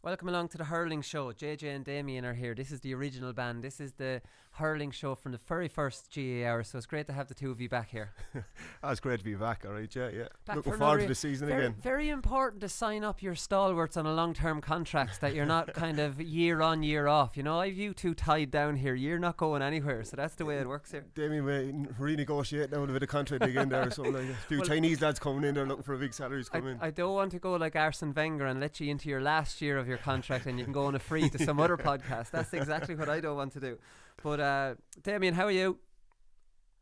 Welcome along to the Hurling Show. JJ and Damien are here. This is the original band. This is the Hurling Show from the very first GAA Hour. So it's great to have the two of you back here. It's great to be back, all right, yeah. Back Looking forward to the season again. Very important to sign up your stalwarts on a long-term contracts that you're not kind of year on, year off. You know, I've you two tied down here. You're not going anywhere, so that's the way it works here. Damien, we renegotiate now a bit of contract again there or something like that. A few Chinese lads coming in there looking for a big salaries coming in. I don't want to go like Arsene Wenger and let you into your last year of your contract and you can go on a free to some other podcast. That's exactly what I don't want to do. But Damien, how are you?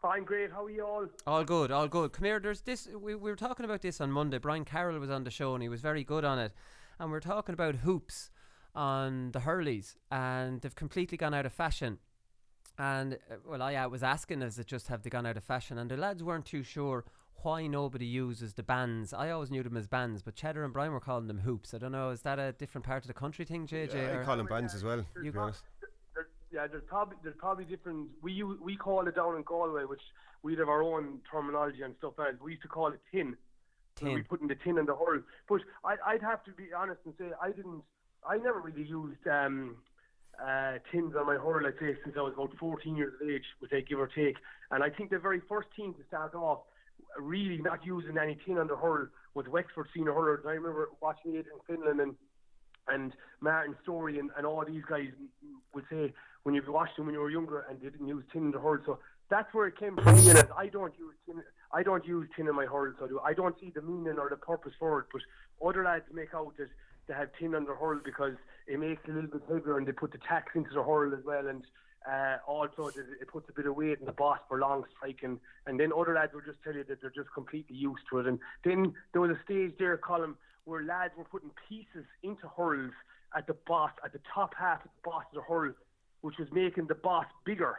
I'm great. How are you all? All good, all good. Come here, there's this. We were talking about this on Monday. Brian Carroll was on the show and he was very good on it. And we're talking about hoops on the Hurleys, and they've completely gone out of fashion. And I was asking, is it just have they gone out of fashion? And the lads weren't too sure why nobody uses the bands. I always knew them as bands, but Cheddar and Brian were calling them hoops. I don't know, is that a different part of the country thing, JJ? Yeah, I call them bands as well, to be honest. There's probably different. We call it down in Galway, which we'd have our own terminology and stuff like that. We used to call it tin. We put in the tin and the hurl. But I'd have to be honest and say I never really used tins on my hurl, I'd say, since I was about 14 years of age, would say, give or take. And I think the very first team to start off really not using any tin on the hurl was Wexford senior hurlers. I remember watching it in Finland and Martin Story and all these guys would say when you watched them when you were younger and they didn't use tin in the hurl. So that's where it came from. I don't use tin in my hurl, so I don't see the meaning or the purpose for it. But other lads make out that they have tin on the hurl because it makes it a little bit heavier and they put the tacks into the hurl as well, and also it puts a bit of weight in the boss for long striking. And then other lads will just tell you that they're just completely used to it. And then there was a stage there, Colin, where lads were putting pieces into hurls at the top half of the boss of the hurl, which was making the boss bigger.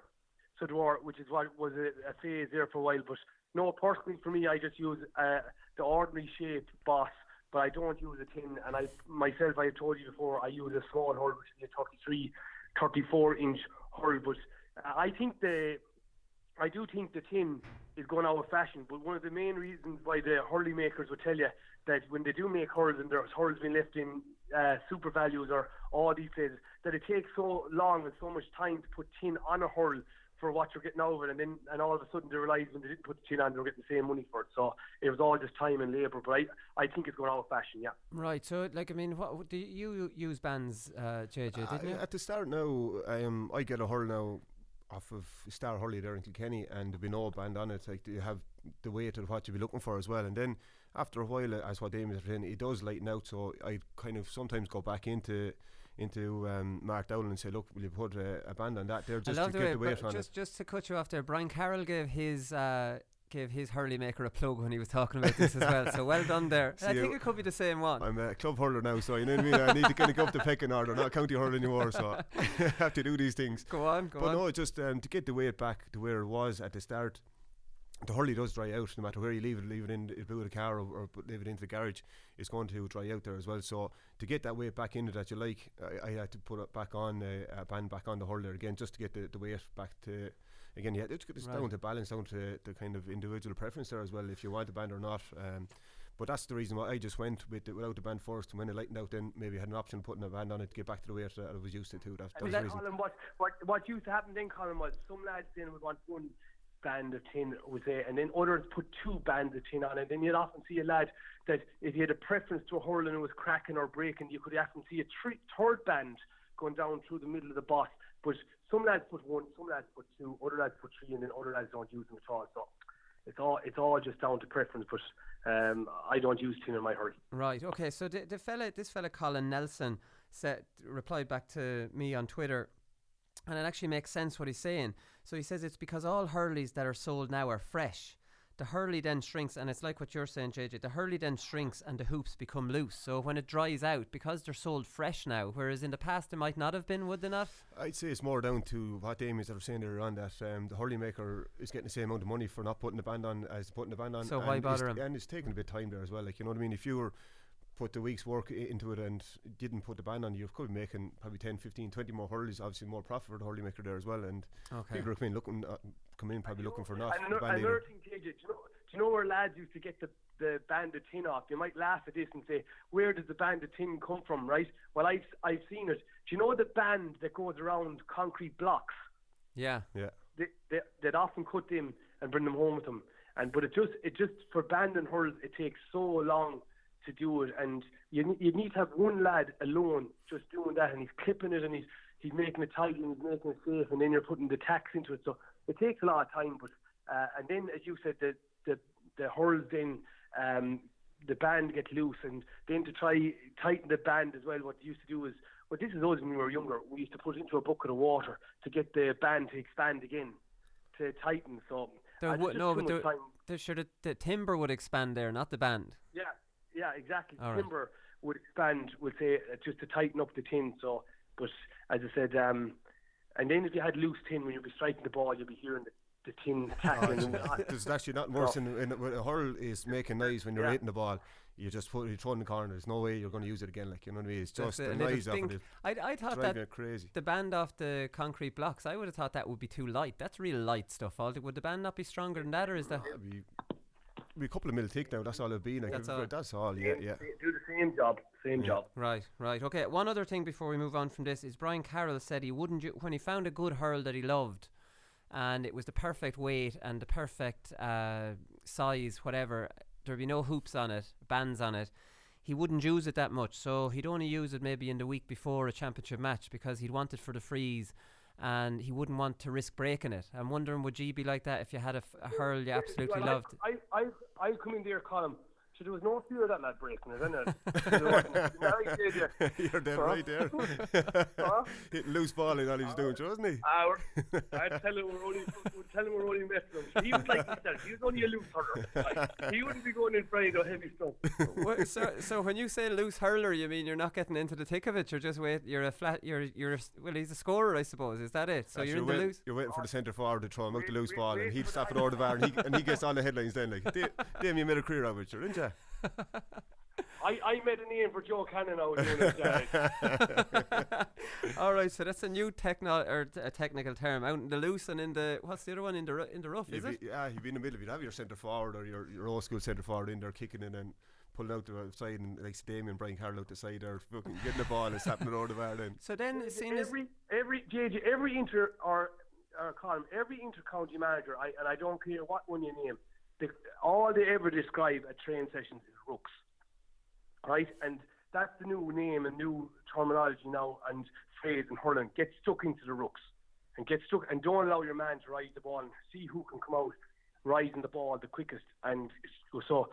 So which is what was a phase there for a while. But no, personally for me, I just use the ordinary shaped boss, but I don't use a tin. And I have told you before, I use a small hurl, which is a 34 inch hurl. But I do think the tin is going out of fashion. But one of the main reasons why the hurley makers would tell you that when they do make hurls and their hurls being left in super values or all these places, that it takes so long and so much time to put tin on a hurl for what you're getting out of it, and all of a sudden they realised when they didn't put the tin on, they were getting the same money for it. So it was all just time and labour. But I think it's going out of fashion, yeah. Right. So, what do you use bands, JJ? Didn't you? At the start now, I get a hurl now off of Star Hurley there in Kilkenny, and there'll be no band on it. Like, you have the weight of what you'll be looking for as well. And then after a while, as what Damien was saying, it does lighten out. So I kind of sometimes go back into Mark Dowling and say, look, will you put a band on that there just to get the weight on it? Just to cut you off there, Brian Carroll gave his hurley maker a plug when he was talking about this as well, so well done there. I think it could be the same one. I'm a club hurler now, so you know what I mean. I need to kind of go up the pecking order, not county hurler anymore, so I have to do these things. Go on. But no, just to get the weight back to where it was at the start. The hurley does dry out no matter where you leave it in the car or leave it into the garage. It's going to dry out there as well. So to get that weight back into that you like, I had to put it back on a band back on the hurler again, just to get the weight back to. Again, yeah, it's down to balance, down to the kind of individual preference there as well, if you want a band or not. But that's the reason why I just went without the band first, and when it lightened out, then maybe I had an option of putting a band on it to get back to the weight that I was used to too. That was the reason. Colin, what used to happen then, Colin, was some lads then would want one band of tin, and then others put two bands of tin on it. Then you'd often see a lad that if he had a preference to a hurl and it was cracking or breaking, you could often see a third band going down through the middle of the boss. But some lads put one, some lads put two, other lads put three, and then other lads don't use them at all. So it's all just down to preference. But I don't use tin in my hurl. Right. Okay. So this fella Colin Nelson replied back to me on Twitter. And it actually makes sense what he's saying. So he says it's because all Hurleys that are sold now are fresh. The Hurley then shrinks, and it's like what you're saying, JJ. The Hurley then shrinks and the hoops become loose. So when it dries out, because they're sold fresh now, whereas in the past they might not have been, would they not? I'd say it's more down to what Damien was saying there on that the Hurley maker is getting the same amount of money for not putting the band on as putting the band on. So why bother him? And it's taking a bit of time there as well. Like, you know what I mean? If you were put the week's work into it and didn't put the band on, you could be making probably 10, 15, 20 more hurleys, obviously more profit for the hurley maker there as well. And people are come in probably looking for not. And another thing, JJ, do you know where lads used to get the the banded tin off. You might laugh at this and say, where does the banded tin come from, right? Well, I've seen it. Do you know the band that goes around concrete blocks? Yeah. They'd often cut them and bring them home with them. But it just for band and hurls, it takes so long to do it, and you need to have one lad alone just doing that, and he's clipping it, and he's making it tight, and he's making it safe, and then you're putting the tacks into it. So it takes a lot of time. But and then, as you said, the hurls, then the band get loose, and then to try tighten the band as well. What you used to do is, well, this is always when we were younger. We used to put it into a bucket of water to get the band to expand again, to tighten. So the timber would expand there, not the band. Yeah, exactly. All timber would expand, would say, just to tighten up the tin. So, but as I said, and then if you had loose tin, when you'd be striking the ball, you'd be hearing the tin tackling. There's actually nothing worse than a hurl is making noise when you're hitting the ball. You just throw it in the corner. There's no way you're going to use it again. Like, you know what I mean? It's just the noise of it. I thought that crazy. The band off the concrete blocks, I would have thought that would be too light. That's real light stuff. Would the band not be stronger than that, or is that? Be a couple of mil thick now. That's all it'll be. Like, that's all. Yeah. They do the same job. Job. Right. Okay. One other thing before we move on from this is Brian Carroll said he wouldn't when he found a good hurl that he loved, and it was the perfect weight and the perfect size, whatever. There'd be no hoops on it, bands on it. He wouldn't use it that much, so he'd only use it maybe in the week before a championship match because he'd want it for the freeze. And he wouldn't want to risk breaking it. I'm wondering, would you be like that if you had a hurl you absolutely loved? I come in there, Colin. So there was no fear of that lad breaking it, isn't it? You're dead right there. Hitting loose ball and all he was doing, wasn't he? I'd tell him we're only messing him. He was like himself. He was only a loose hurler. He wouldn't be going in Friday or heavy stuff. So when you say loose hurler, you mean you're not getting into the thick of it? You're just well, he's a scorer, I suppose. Is that it? So you're in the loose. You're waiting for the centre forward to throw him out the loose ball, and he'd stop it over the bar, and he gets on the headlines then. Like, Damien made a career of it, didn't you? I made a name for Joe Cannon. I was doing it. All right, so that's a new technical term. Out in the loose and in the what's the other one in the rough? Is it? Yeah, you'd be in the middle. You'd have your centre forward or your old school centre forward in there kicking in and pulling out the side, and like Damien, Brian Carroll out the side there, getting the ball and snapping it over the bar. Then. So then, every inter-county manager, and I don't care what one you name. All they ever describe at training sessions is rooks, right? And that's the new name and new terminology now and phrase in hurling. Get stuck into the rooks and don't allow your man to ride the ball and see who can come out riding the ball the quickest. And so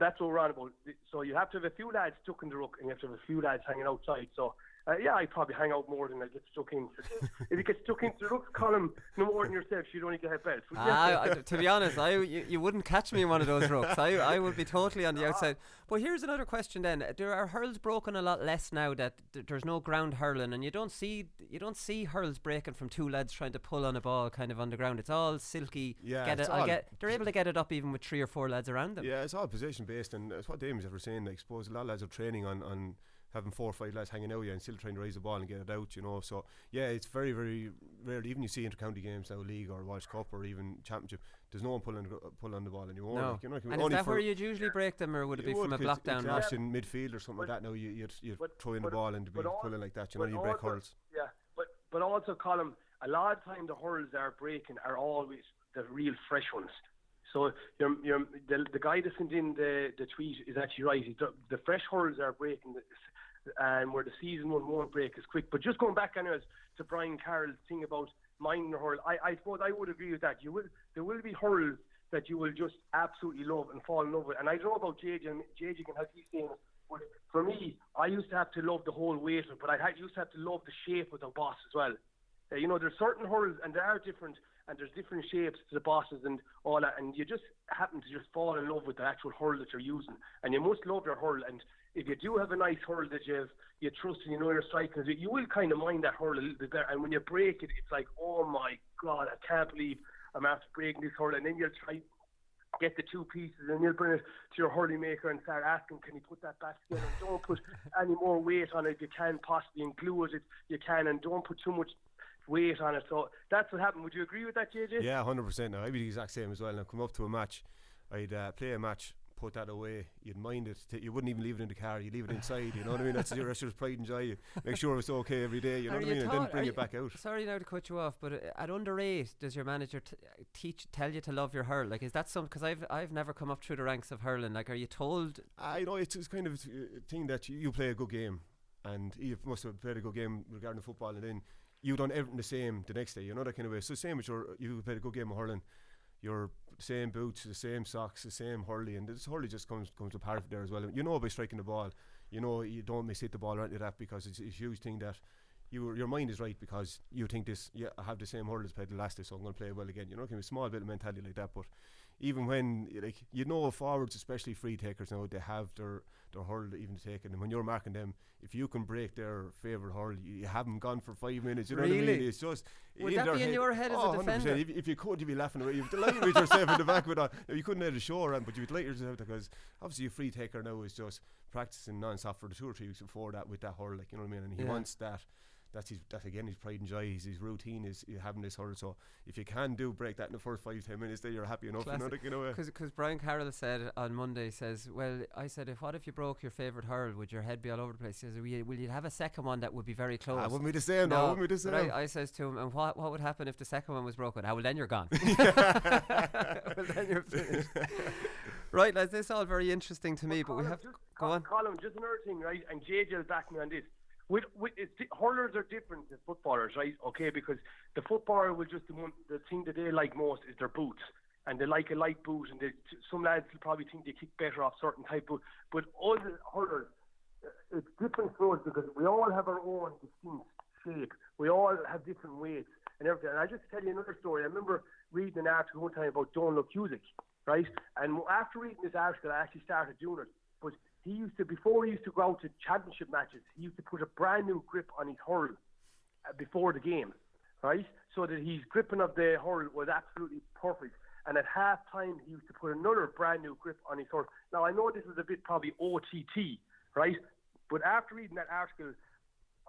that's what we're on about. So you have to have a few lads stuck in the rook and you have to have a few lads hanging outside. So I probably hang out more than I get stuck in. If you get stuck into the rooks column, no more than yourself, you'd only get a belt. To be honest, you wouldn't catch me in one of those rooks. I would be totally on the outside. But here's another question then. There are hurls broken a lot less now that there's no ground hurling, and you don't see hurls breaking from two lads trying to pull on a ball kind of on the ground. It's all silky. Yeah, they're able to get it up even with 3 or 4 lads around them. Yeah, it's all position based, and it's what Damien's ever saying. I suppose a lot of lads are training on having 4 or 5 lads hanging out and still trying to raise the ball and get it out, you know. So yeah, it's very, very rare. Even you see inter-county games now, league or Walsh Cup or even championship, there's no one pulling on the ball anymore. No. Like, you know, and is that where you'd usually break them, or would it be from a block down? Clash in midfield or something like that. Now you'd throw in the ball and be pulling like that. You know, you break hurls. Yeah, but also, Colin, a lot of time the hurls are breaking are always the real fresh ones. So the guy that sent in the tweet is actually right. The fresh hurls are breaking, and where the season one won't break as quick. But just going back anyways to Brian Carroll's thing about minding the hurl, I suppose I would agree with that. There will be hurls that you will just absolutely love and fall in love with. And I don't know about JJ can have these things, but for me, I used to have to love the whole weight of it, but I used to have to love the shape of the boss as well. You know, there's certain hurls, and they are different, and there's different shapes to the bosses and all that, and you just happen to just fall in love with the actual hurl that you're using, and you must love your hurl. And if you do have a nice hurl that you trust and you know you're striking, you will kind of mind that hurl a little bit better. And when you break it, it's like, oh my God, I can't believe I'm after breaking this hurl. And then you'll try get the 2 pieces and you'll bring it to your hurling maker and start asking, can you put that back together? And don't put any more weight on it if you can possibly, and glue it if you can, and don't put too much weight on it. So that's what happened. Would you agree with that, JJ? Yeah, 100%. Now I'd be the exact same as well. Now come up to a match, I'd play a match, put that away. You'd mind it. You wouldn't even leave it in the car. You leave it inside. You know what I mean? That's your pride and joy. You make sure it's okay every day. You know what I mean? And then bring it back out. Sorry now to cut you off, but at under 8, does your manager tell you to love your hurl? Like, is that something? Because I've never come up through the ranks of hurling. Like, are you told? I know it's kind of a thing that you play a good game, and you must have played a good game regarding football, and then you done everything the same the next day. You know, that kind of way. So same as you played a good game of hurling. Your same boots, the same socks, the same Hurley, and this Hurley just comes apart there as well. You know, by striking the ball, you know you don't mishit the ball or anything like that, because it's a huge thing that your mind is right, because you think this. Yeah, I have the same Hurley as played the last day, so I'm going to play well again. You know, it can be a small bit of mentality like that, but even when forwards, especially free takers now, they have their hurl even taken, and when you're marking them, if you can break their favourite hurl, you haven't gone for 5 minutes. You know what I mean? It's just would that be in your head as a defender? If you could, you'd be laughing away. You'd delight with yourself in the back with that. You couldn't have the show around, but you'd delight yourself, because obviously a free taker now is just practicing non-stop for the 2 or 3 weeks before that with that hurl, like, you know what I mean? And he wants that. That's his pride and joy. His routine is having this hurl. So if you can break that in the first 5-10 minutes, then you're happy enough. Because Brian Carroll said on Monday, says, well, I said, what if you broke your favourite hurl? Would your head be all over the place? He says, will you have a second one that would be very close? Wouldn't be the same. No, wouldn't be the same. I says to him, and what would happen if the second one was broken? Well, then you're gone. Well, then you're finished. Right, lads, this is all very interesting to me, but we have to go on. Colin, just another thing, right? And JJ will back me on this. Hurlers are different than footballers, right? Okay, because the footballer will just the thing that they like most is their boots, and they like a light boot, and some lads will probably think they kick better off certain type boot, but all the hurlers, it's different for us, because we all have our own distinct shape. We all have different weights and everything. And I just tell you another story. I remember reading an article one time about Donald Cusick, right? And after reading this article, I actually started doing it. But before he used to go out to championship matches, he used to put a brand new grip on his hurl before the game, right? So that his gripping of the hurl was absolutely perfect. And at half time, he used to put another brand new grip on his hurl. Now, I know this is a bit probably OTT, right? But after reading that article,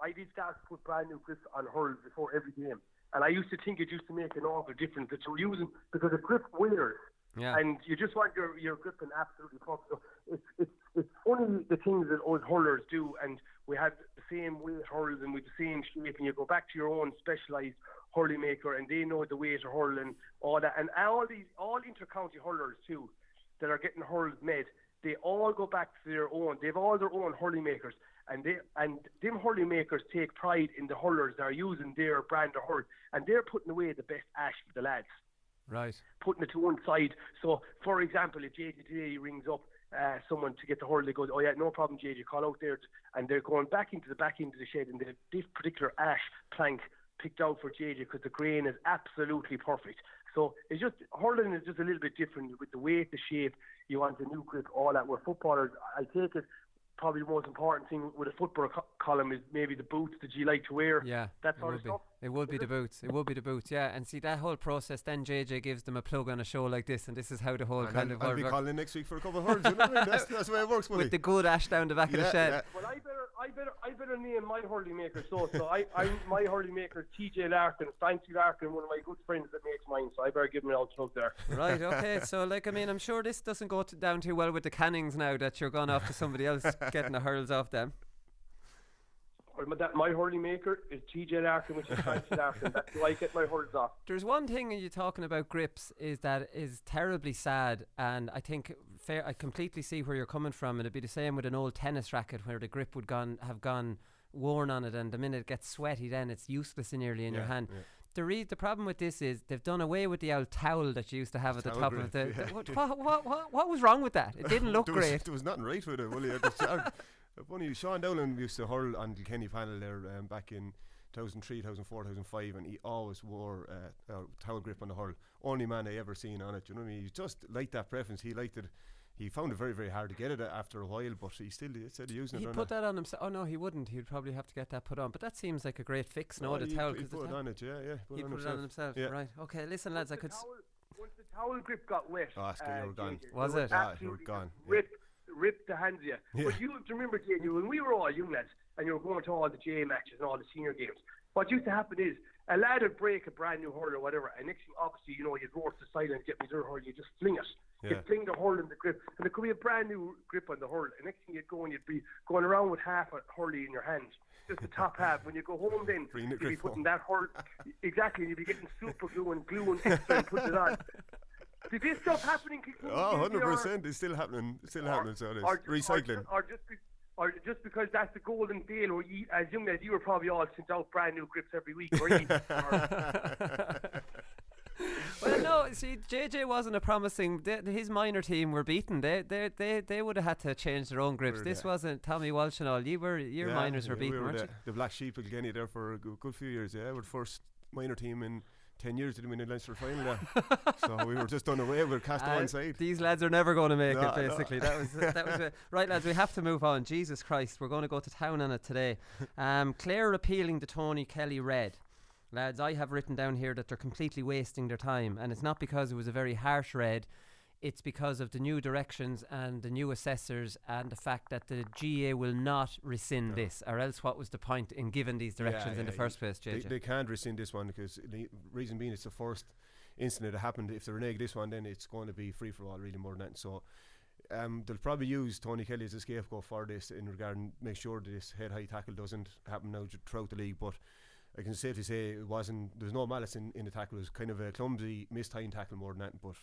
I did start to put brand new grips on hurls before every game. And I used to think it used to make an awful difference that you're using, because a grip wears. Yeah. And you just want your gripping absolutely perfect. So it's funny the things that us hurlers do, and we have the same weight hurls and with the same shape, and you go back to your own specialised hurley maker, and they know the weight of hurl and all that. And all inter-county hurlers too that are getting hurls made, they all go back to their own. They've all their own hurley makers, and them hurley makers take pride in the hurlers that are using their brand of hurl, and they're putting away the best ash for the lads. Right. Putting it to one side. So, for example, if JJ today rings up someone to get the hurl, they go, oh yeah, no problem, JJ, call out there. And they're going back into the shed, and they have this particular ash plank picked out for JJ because the grain is absolutely perfect. So it's just, hurling is just a little bit different with the weight, the shape. You want a new grip, all that. Where footballers, I take it, probably the most important thing with a football column is maybe the boots that you like to wear. Yeah, that sort of stuff. It would be the boots. It would be the boots. Yeah, and see that whole process. Then JJ gives them a plug on a show like this, and this is how the whole kind of. I'll be calling next week for a couple of hurls. You know what I mean? That's the way it works. With the good ash down the back of the shed. Yeah. Well, I better name my hurley maker. So my hurley maker is TJ Larkin, Fancy Larkin, one of my good friends that makes mine. So I better give him an old plug there. Right. Okay. So I'm sure this doesn't go down too well with the Cannings now that you're gone off to somebody else getting the hurls off them. My hurley maker is TJ Larkin, which is Fancy Larkin. That's who I get my hurls off. There's one thing you're talking about grips is that is terribly sad, and I think I completely see where you're coming from, and it'd be the same with an old tennis racket where the grip would have gone worn on it, and the minute it gets sweaty, then it's useless nearly in your hand. Yeah. The problem with this is they've done away with the old towel that you used to have at the top grip, of the. What was wrong with that? It didn't look great. There was nothing right with it. Funny, Sean Dowling used to hurl on Kilkenny panel there back in 2003, 2004, 2005, and he always wore a towel grip on the hurl. Only man I ever seen on it. You know what I mean? He just liked that preference. He liked it. He found it very, very hard to get it after a while, but he still said using it. He'd put that on himself. Oh no, he wouldn't. He'd probably have to get that put on. But that seems like a great fix. No, the towel. He put it on it. Yeah. He put it on himself. Yeah. Right. Okay. Listen, lads. Once the towel grip got wet, you were gone. Was it? You were gone. Ripped the hands of you. Yeah. But you have to remember, JJ, when we were all young lads and you were going to all the JA matches and all the senior games, what used to happen is a lad would break a brand new hurl or whatever, and next thing, obviously, you know, you'd roar to the side and get me to the hurl, you just fling it. Yeah. You'd fling the hurl in the grip, and there could be a brand new grip on the hurl, and next thing you'd go and you'd be going around with half a hurley in your hand, just the top half. When you go home then, you'd be putting that hurl, exactly, you'd be getting super glue and gluing extra and putting it on. Did this stuff happen in Kilkenny? Oh, 100%, it's still happening, so it's recycling. Or just because that's the golden deal, where you, as young as you were probably all sent out brand new grips every week, were you? Well, no, see, JJ wasn't a promising. His minor team were beaten. They would have had to change their own grips. This wasn't Tommy Walsh and all. Your minors were beaten, weren't you? The black sheep of Kilkenny there for a good few years. Yeah, we're the first minor team in 10 years to win the Leinster final there. So we were just done away. We were cast to one side. These lads are never going to make it, basically. That was it. Right, lads, we have to move on. Jesus Christ, we're going to go to town on it today. Clare appealing the Tony Kelly red. Lads, I have written down here that they're completely wasting their time, and it's not because it was a very harsh red. It's because of the new directions and the new assessors and the fact that the GAA will not rescind this, or else what was the point in giving these directions in the first place, JJ? They can't rescind this one because the reason being it's the first incident that happened. If they renege this one, then it's going to be free for all, really, more than that. So they'll probably use Tony Kelly as a scapegoat for this in regard and make sure that this head high tackle doesn't happen now throughout the league. But I can safely say there's no malice in the tackle. It was kind of a clumsy mistimed tackle more than that, but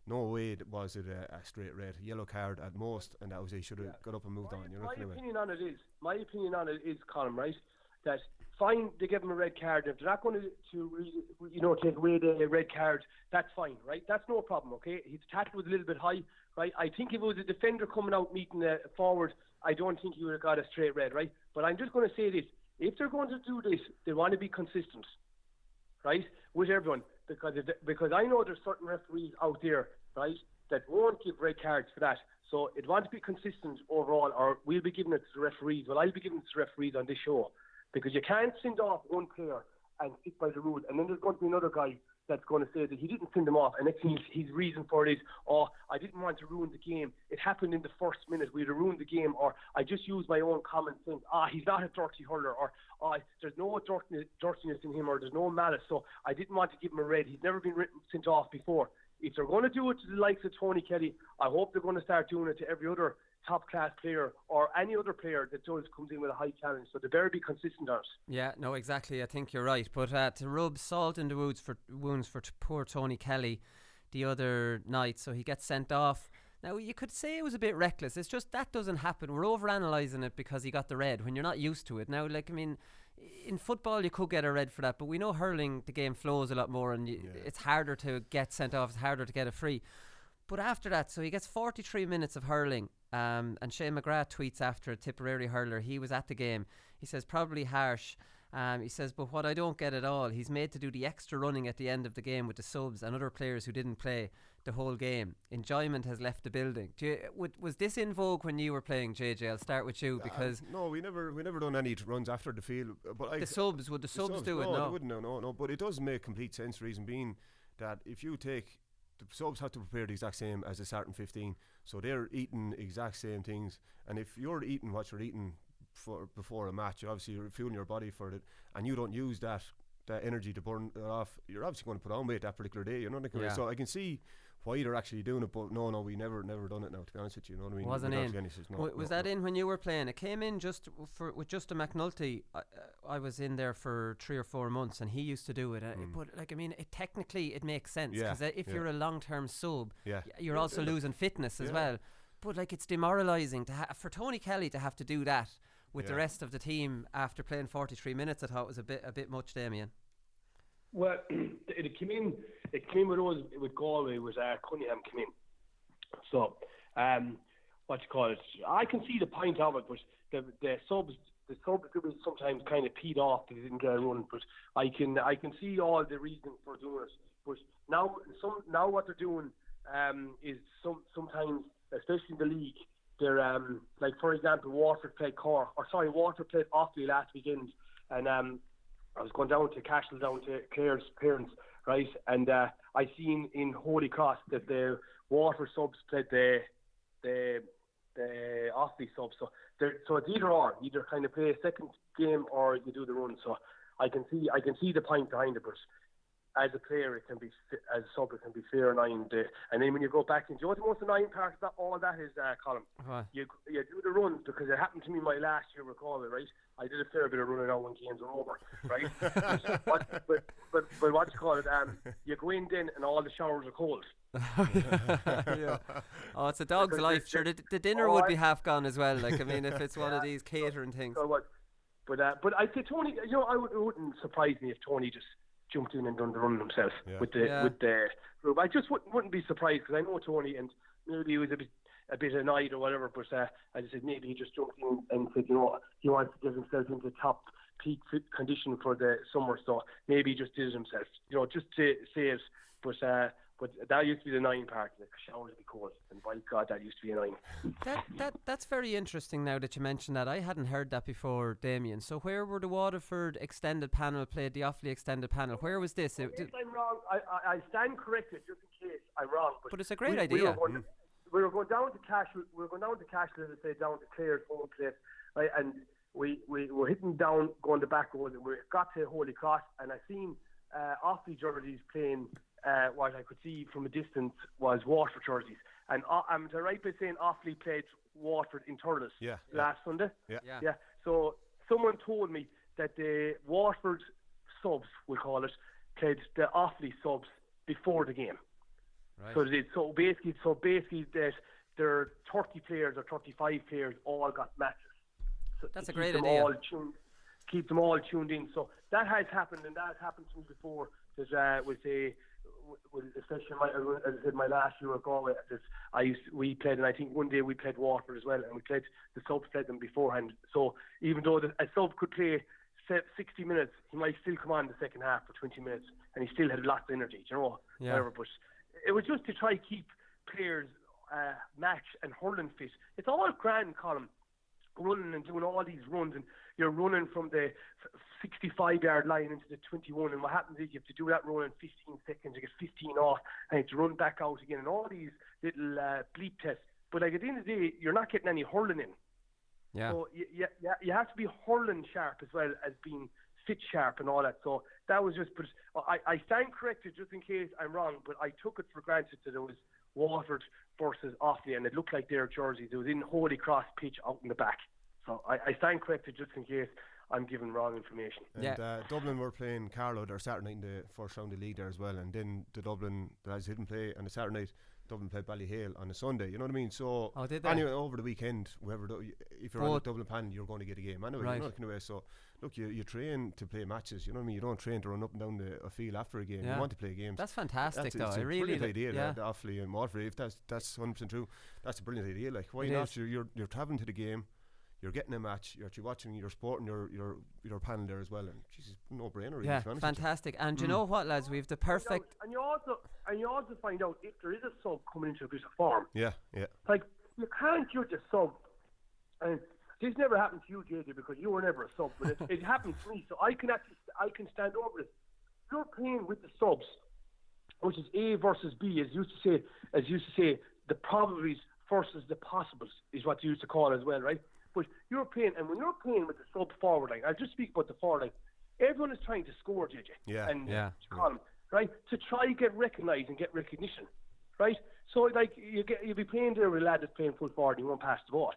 no way was it a straight red. Yellow card at most, and that was it. Should have got up and moved on. My opinion on it is, Colin, right, that fine, they give him a red card. If they're not going to take away the red card, that's fine, right? That's no problem, okay? His tackle was a little bit high, right? I think if it was a defender coming out meeting forward, I don't think he would have got a straight red, right? But I'm just going to say this. If they're going to do this, they want to be consistent, right, with everyone. Because I know there's certain referees out there, right, that won't give red cards for that. So it wants to be consistent overall, or we'll be giving it to the referees. Well, I'll be giving it to the referees on this show, because you can't send off one player and stick by the rule, and then there's going to be another guy that's going to say that he didn't send them off, and next thing his reason for it is, I didn't want to ruin the game. It happened in the first minute. We'd have ruined the game, or I just used my own common sense. He's not a dirty hurler, or there's no dirtiness in him, or there's no malice, so I didn't want to give him a red. He's never been sent off before. If they're going to do it to the likes of Tony Kelly, I hope they're going to start doing it to every other top-class player or any other player that comes in with a high challenge. So they better be consistent on it. Yeah, no, exactly. I think you're right. But to rub salt in the wounds for poor Tony Kelly the other night, so he gets sent off. Now, you could say it was a bit reckless. It's just that doesn't happen. We're overanalyzing it because he got the red when you're not used to it. Now, in football you could get a red for that, but we know hurling, the game flows a lot more, and it's harder to get sent off. It's harder to get a free. But after that, so he gets 43 minutes of hurling, and Shane McGrath tweets after a Tipperary hurler. He was at the game. He says, probably harsh. He says, but what I don't get at all, he's made to do the extra running at the end of the game with the subs and other players who didn't play the whole game. Enjoyment has left the building. Was this in vogue when you were playing, JJ? I'll start with you, because no, we never done any runs after the field. But would the subs do it? No, they wouldn't. No. But it does make complete sense. Reason being that if you take the subs have to prepare the exact same as the starting 15, so they're eating exact same things. And if you're eating what you're eating before a match, obviously you're fueling your body for it, and you don't use that energy to burn it off, you're obviously going to put on weight that particular day. You know what I mean? So I can see why they're actually doing it, but no, we never done it now, to be honest with you. You know what I mean? Wasn't in. Was that in when you were playing? It came in just with Justin McNulty. I was in there for 3 or 4 months, and he used to do it. But technically it makes sense, because if you're a long-term sub, you're also losing fitness as well. But it's demoralising for Tony Kelly to have to do that with the rest of the team after playing 43 minutes. I thought it was a bit much, Damien. Well, it came in with Galway, was Cunningham came in. So, I can see the point of it, but the subs could be sometimes kind of peed off that they didn't get a run. But I can see all the reason for doing it. But now what they're doing is sometimes, especially in the league, they're for example, Waterford played Offaly last weekend, and I was going down to Cashel, down to Clare's parents, right? And I seen in Holy Cross that the Waterford subs played the Offaly subs. So it's either or. Either kind of play a second game or you do the run. So I can see the point behind it, but as a player, it can be, as a sub, it can be fair annoying. And then when you go back into what the most annoying part of that, all that is, Colin, you do the runs, because it happened to me my last year, recall it, right? I did a fair bit of running out when games were over, right? but what you call it, you go in then and all the showers are cold. Yeah. Oh, it's a dog's life. Sure, the dinner would be half gone as well. Like, I mean, if it's one of these catering things. But I say Tony, it wouldn't surprise me if Tony just jumped in and done the run himself with the group. I just wouldn't be surprised, because I know Tony, and maybe he was a bit annoyed or whatever, but I just said maybe he just jumped in and said, he wants to get himself into top peak fit condition for the summer, so maybe he just did it himself, just to say it. But that used to be the annoying part. The showers would be cold, and by God, that used to be annoying. That's very interesting now that you mentioned that. I hadn't heard that before, Damien. So where were the Waterford extended panel played, the Offaly extended panel? Where was this? If I'm wrong, I stand corrected just in case I'm wrong. But it's a great idea. We were going down to Cashel, as I say, down to Clare's home place, right? And we were hitting down, going the back road, and we got to Holy Cross, and I seen Offaly jerseys playing. What I could see from a distance was Waterford jerseys, and I'm right by saying Offaly played Waterford in Thurles last Sunday. Yeah. So someone told me that the Waterford subs, we'll call it, played the Offaly subs before the game. Right. So they did. So basically, that their 30 players or 35 players all got matches. So that's a great idea. Keep them all tuned in. So that has happened, and that has happened to me before. Especially as I said, my last year at Galway, we played, and I think one day we played Waterford as well, and the subs played them beforehand. So even though a sub could play 60 minutes, he might still come on in the second half for 20 minutes, and he still had lots of energy, whatever. But it was just to try to keep players match and hurling fit. It's all grand, Colin, running and doing all these runs, and you're running from the 65-yard line into the 21, and what happens is you have to do that run in 15 seconds, you get 15 off, and you have to run back out again, and all these little bleep tests. But like at the end of the day, you're not getting any hurling in. Yeah. So you have to be hurling sharp as well as being fit sharp and all that. So that was just, but I stand corrected just in case I'm wrong, but I took it for granted that it was Waterford versus Offaly, and it looked like their jerseys. It was in Holy Cross pitch out in the back. So I stand corrected just in case I'm giving wrong information. And Dublin were playing Carlow their Saturday night in the first round of the league there as well, and then the lads didn't play on the Saturday night. Dublin played Ballyhale on a Sunday, you know what I mean? So anyway, over the weekend, if you're on the Dublin panel, you're going to get a game anyway. Right. Anyway, so look, you train to play matches, you know what I mean? You don't train to run up and down a field after a game. You want to play games. That's fantastic, though. It's a brilliant idea, the Offaly and Waterford. If that's 100% true, that's a brilliant idea. Like, why not? You're travelling to the game, you're getting a match, you're actually watching, you're sporting your panel there as well, and Jesus, no brainer really. Yeah, fantastic. And you know what, lads, we've the perfect. And you also find out if there is a sub coming into a bit of form. Yeah. Like, you can't judge a sub, and this never happened to you, JJ, because you were never a sub, but it happened to me, so I can stand over it. You're playing with the subs, which is A versus B, as used to say, the probabilities versus the possibles is what you used to call it as well, right? But you're playing, and when you're playing with the sub forward line, I'll just speak about the forward line. Everyone is trying to score, JJ, Colin, right? To try to get recognised and get recognition, right? So like you'll be playing there with a lad that's playing full forward, and you won't pass the ball.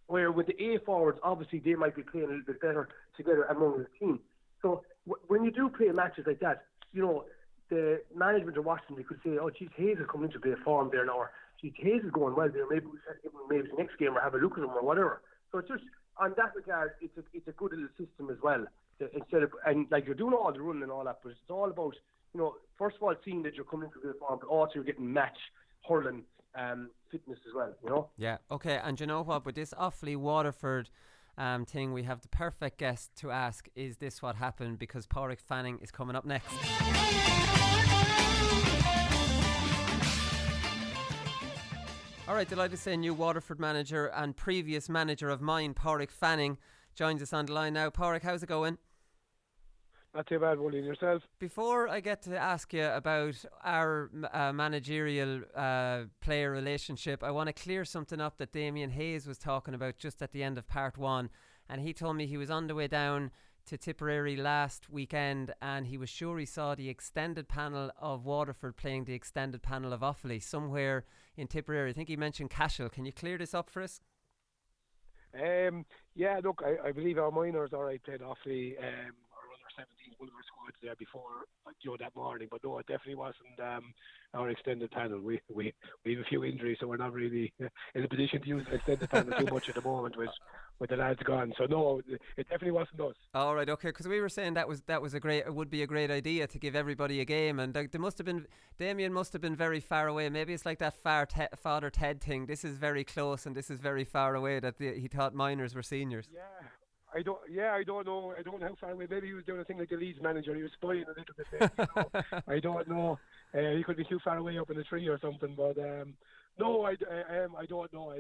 Where with the A forwards, obviously they might be playing a little bit better together among the team. So when you do play matches like that, the management are watching. They could say, "Oh, geez, Hayes is coming into a bit of form there now." Or, "Geez, Hayes is going well there. Maybe we should give him maybe the next game or have a look at him or whatever." So it's just on that regard, it's a good little system as well. Instead of, and like you're doing all the running and all that, but it's all about first of all seeing that you're coming into a bit of form, but also you're getting match hurling fitness as well. Yeah. Okay. And you know what? With this Offaly Waterford thing, we have the perfect guest to ask, is this what happened? Because Pauric Fanning is coming up next. Alright, delighted to say new Waterford manager and previous manager of mine, Pauric Fanning, joins us on the line now. Pauric, how's it going? Not too bad, Willie, and yourself? Before I get to ask you about our managerial player relationship, I want to clear something up that Damien Hayes was talking about just at the end of part one. And he told me he was on the way down to Tipperary last weekend, and he was sure he saw the extended panel of Waterford playing the extended panel of Offaly somewhere in Tipperary. I think he mentioned Cashel. Can you clear this up for us? Yeah, look, I believe our minors already played Offaly, or under 17, one of our squads there before, that morning. But no, it definitely wasn't our extended panel. We have a few injuries, so we're not really in a position to use the extended panel too much at the moment with the lads gone. So no, it definitely wasn't us. All right, okay, because we were saying that would be a great idea to give everybody a game, and there must have been, Damien must have been very far away. Maybe it's like that Father Ted thing. This is very close and this is very far away, that he thought minors were seniors. Yeah. I don't know. I don't know how far away. Maybe he was doing a thing like the Leeds manager. He was spying a little bit there. I don't know. He could be too far away up in the tree or something. But no, I don't know.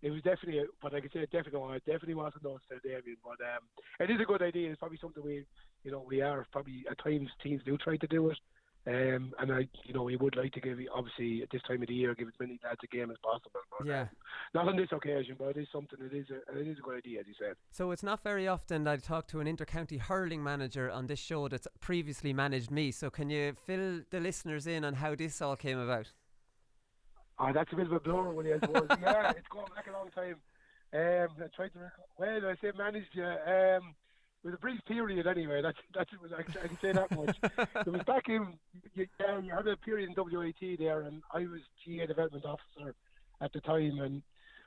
It was definitely, but like I said, it definitely wasn't us, Damien. But it is a good idea. It's probably something we are probably at times teams do try to do it. And we would like to give, obviously at this time of the year, give as many lads a game as possible. But, yeah. Not on this occasion, but it is something. It is a good idea, as you said. So it's not very often that I talk to an inter-county hurling manager on this show that's previously managed me. So can you fill the listeners in on how this all came about? Oh, that's a bit of a blur, Willie, I suppose. Yeah, it's going back a long time. I tried to recall. I say managed you. It was a brief period anyway. That's I can say that much. It was back in you had a period in WAT there, and I was GAA development officer at the time, and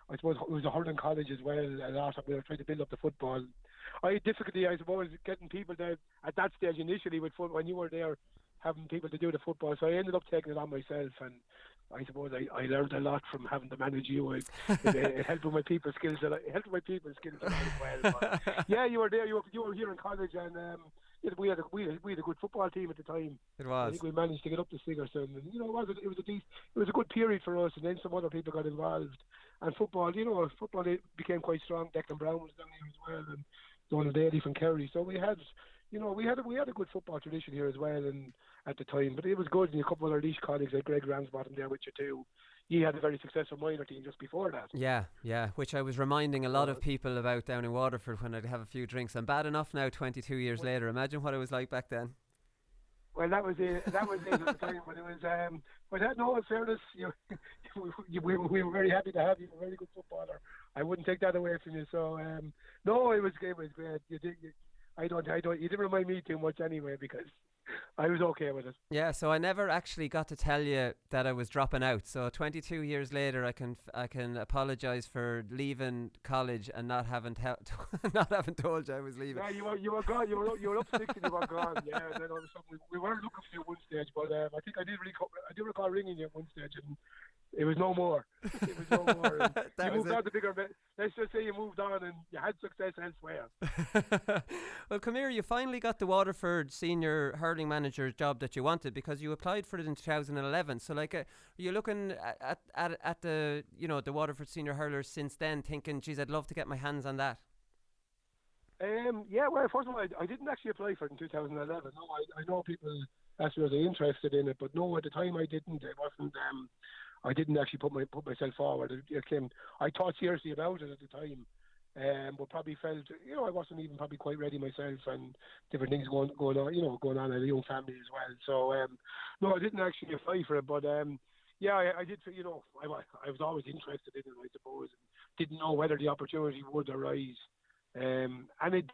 I suppose it was a hurling college as well. A lot of we were trying to build up the football. I had difficulty, I suppose, getting people there at that stage initially with football when you were there, having people to do the football. So I ended up taking it on myself, and I suppose I learned a lot from having to manage you. It helped with my people skills. It helped with my people skills as well. But yeah, you were there. You were here in college, and we had a good football team at the time. It was. I think we managed to get up to Sigerson, and it was a good period for us. And then some other people got involved, and football it became quite strong. Declan Brown was down here as well, and Donald Daly from Kerry. So we had a good football tradition here as well, and at the time, but it was good. And a couple of other Laois colleagues like Greg Ramsbottom there with you too. He had a very successful minor team just before that. Yeah, which I was reminding a lot of people about down in Waterford when I'd have a few drinks. I'm bad enough now 22 years later. Imagine what it was like back then. Well, that was it at the time, but it was but no, in fairness, we were very happy to have you. You're a very good footballer. I wouldn't take that away from you. So no, it was great. You didn't remind me too much anyway, because I was okay with it. Yeah, so I never actually got to tell you that I was dropping out. So 22 years later, I can apologise for leaving college and not having told you I was leaving. Yeah, you were gone. You were up 6 and you were gone. Yeah, and then all of a sudden we were looking for you at one stage, but I think I do recall ringing you at one stage, and it was no more. It was no more. You moved on to bigger. Let's just say you moved on and you had success elsewhere. Well, come here. You finally got the Waterford senior hurling manager's job that you wanted, because you applied for it in 2011. So, are you looking at the the Waterford senior hurlers since then, thinking, "Geez, I'd love to get my hands on that"? Yeah. Well, first of all, I didn't actually apply for it in 2011. No, I know people asked me was I interested in it, but no, at the time I didn't. It wasn't. I didn't actually put myself forward. I thought seriously about it at the time, but probably felt I wasn't even probably quite ready myself, and different things going on in a young family as well. So no, I didn't actually apply for it, but yeah, I did. I was always interested in it, I suppose. Didn't know whether the opportunity would arise. And it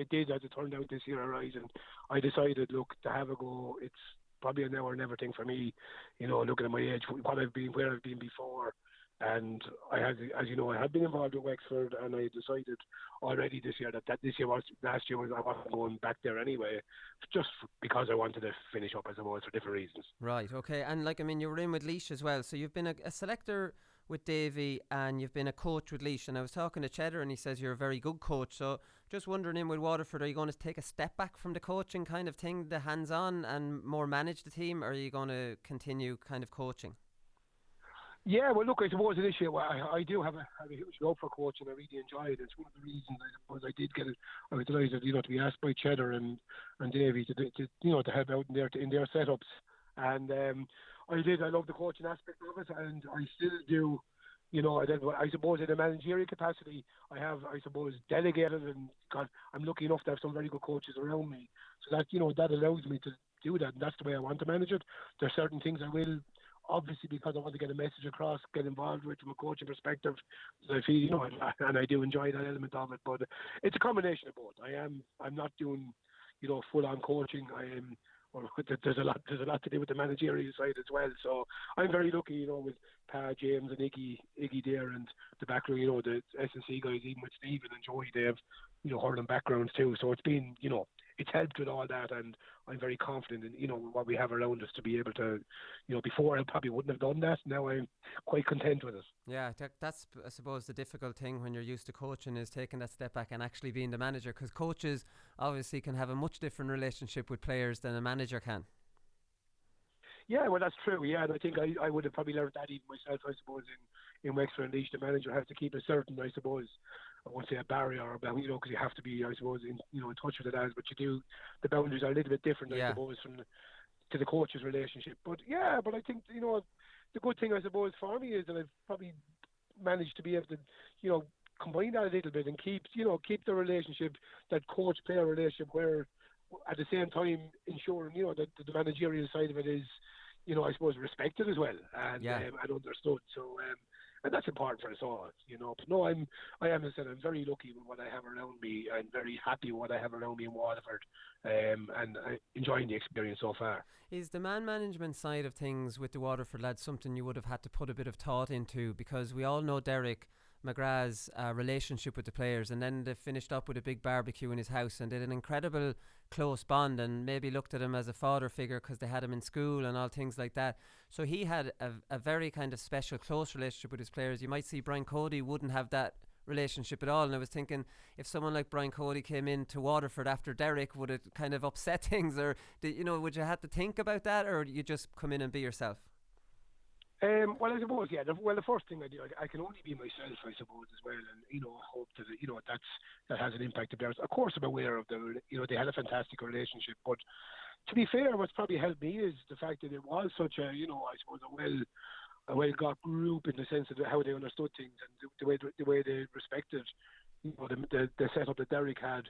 did, as it turned out this year, arise, and I decided, to have a go. It's probably a now or never thing for me, looking at my age, where I've been before, and I had been involved with Wexford, and I decided already this year that this year last year I wasn't going back there anyway, just because I wanted to finish up, I suppose, for different reasons. Right, okay, and you were in with Laois as well, so you've been a selector with Davy, and you've been a coach with Laois, and I was talking to Cheddar, and he says you're a very good coach. So just wondering, in with Waterford, are you going to take a step back from the coaching kind of thing, the hands-on, and more manage the team, or are you going to continue kind of coaching? Yeah, well, look, I suppose this year I do have a huge love for coaching. I really enjoy it. It's one of the reasons I suppose I did get it. I was delighted, to be asked by Cheddar and Davy to help out in their setups, and I love the coaching aspect of it, and I still do. I suppose in a managerial capacity, I have, I suppose, delegated and I'm lucky enough to have some very good coaches around me. So that, that allows me to do that. And that's the way I want to manage it. There are certain things I will, obviously, because I want to get a message across, get involved with from a coaching perspective. So I feel, and I do enjoy that element of it. But it's a combination of both. I'm not doing, full on coaching. There's a lot to do with the managerial side as well. So I'm very lucky, with James and Iggy there and the background, the S&C guys, even with Stephen and Joey, they have, hurling backgrounds too. So it's been, it's helped with all that, and I'm very confident in, what we have around us to be able to, before I probably wouldn't have done that. Now I'm quite content with it. Yeah, that's, I suppose, the difficult thing when you're used to coaching is taking that step back and actually being the manager, because coaches obviously can have a much different relationship with players than a manager can. Yeah, well, that's true. Yeah, and I think I would have probably learned that even myself, I suppose, in Wexford and Laois. The manager has to keep a certain, I suppose, I won't say a barrier, because you have to be, I suppose, in touch with the lads, but you do, the boundaries are a little bit different, I suppose, to the coach's relationship. But yeah, but I think, the good thing, I suppose, for me is that I've probably managed to be able to, combine that a little bit and keep the relationship, that coach-player relationship, where at the same time ensuring, that the managerial side of it is, I suppose, respected as well and understood. So, and that's important for us all, But no, I am, as I said, I'm very lucky with what I have around me. I'm very happy with what I have around me in Waterford, and I'm enjoying the experience so far. Is the man management side of things with the Waterford lads something you would have had to put a bit of thought into? Because we all know Derek McGrath's relationship with the players, and then they finished up with a big barbecue in his house and did an incredible close bond, and maybe looked at him as a father figure because they had him in school and all things like that. So he had a very kind of special close relationship with his players. You might see Brian Cody wouldn't have that relationship at all, and I was thinking, if someone like Brian Cody came into Waterford after Derek, would it kind of upset things, or would you have to think about that, or you just come in and be yourself? Well, I suppose, yeah. The first thing I do, I can only be myself, I suppose, as well, and hope that that has an impact on players. Of course, I'm aware of they had a fantastic relationship, but to be fair, what's probably helped me is the fact that it was such a, I suppose, a well-got group in the sense of how they understood things and the way they respected, the setup that Derek had,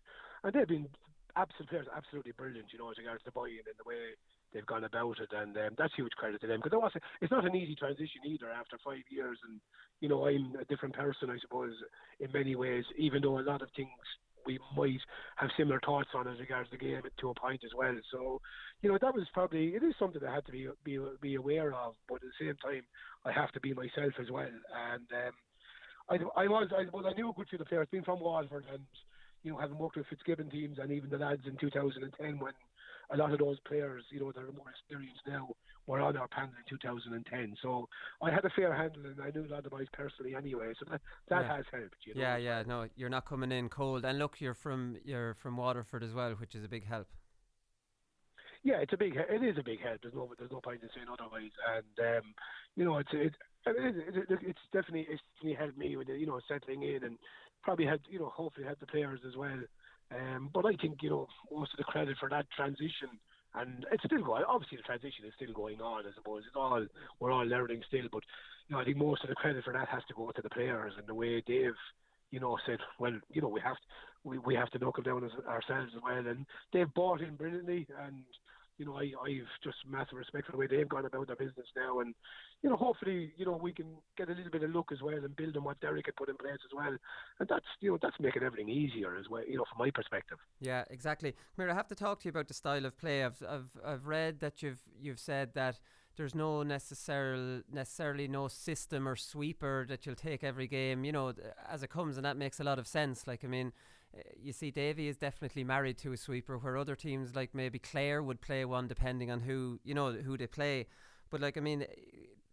and they've been absolutely brilliant, as regards to buy-in and the way they've gone about it, and that's huge credit to them, because it's not an easy transition either after 5 years, and I'm a different person, I suppose, in many ways, even though a lot of things we might have similar thoughts on as regards the game to a point as well. So, that was probably, it is something that I had to be aware of, but at the same time, I have to be myself as well. And I knew a good few of the players, being from Walford, and having worked with Fitzgibbon teams and even the lads in 2010, when a lot of those players, that are more experienced now, were on our panel in 2010. So I had a fair handle, and I knew a lot of the boys personally anyway. So that has helped. Yeah. No, you're not coming in cold. And look, you're from Waterford as well, which is a big help. Yeah, it is a big help. There's no point in saying otherwise. And it's definitely helped me with settling in, and probably had hopefully had the players as well. But I think most of the credit for that transition, and it's still going. Obviously, the transition is still going on. I suppose we're all learning still. But I think most of the credit for that has to go to the players and the way they've said, well, we have to knuckle down ourselves as well, and they've bought in brilliantly, and I've just massive respect for the way they've gone about their business now, and hopefully we can get a little bit of luck as well and build on what Derek had put in place as well, and that's making everything easier as well, from my perspective. Yeah, exactly. Come here, I have to talk to you about the style of play. I've read that you've said that there's no necessarily no system or sweeper that you'll take every game, as it comes, and that makes a lot of sense. Like, I mean, you see Davy is definitely married to a sweeper, where other teams like maybe Clare would play one depending on who they play. But like, I mean,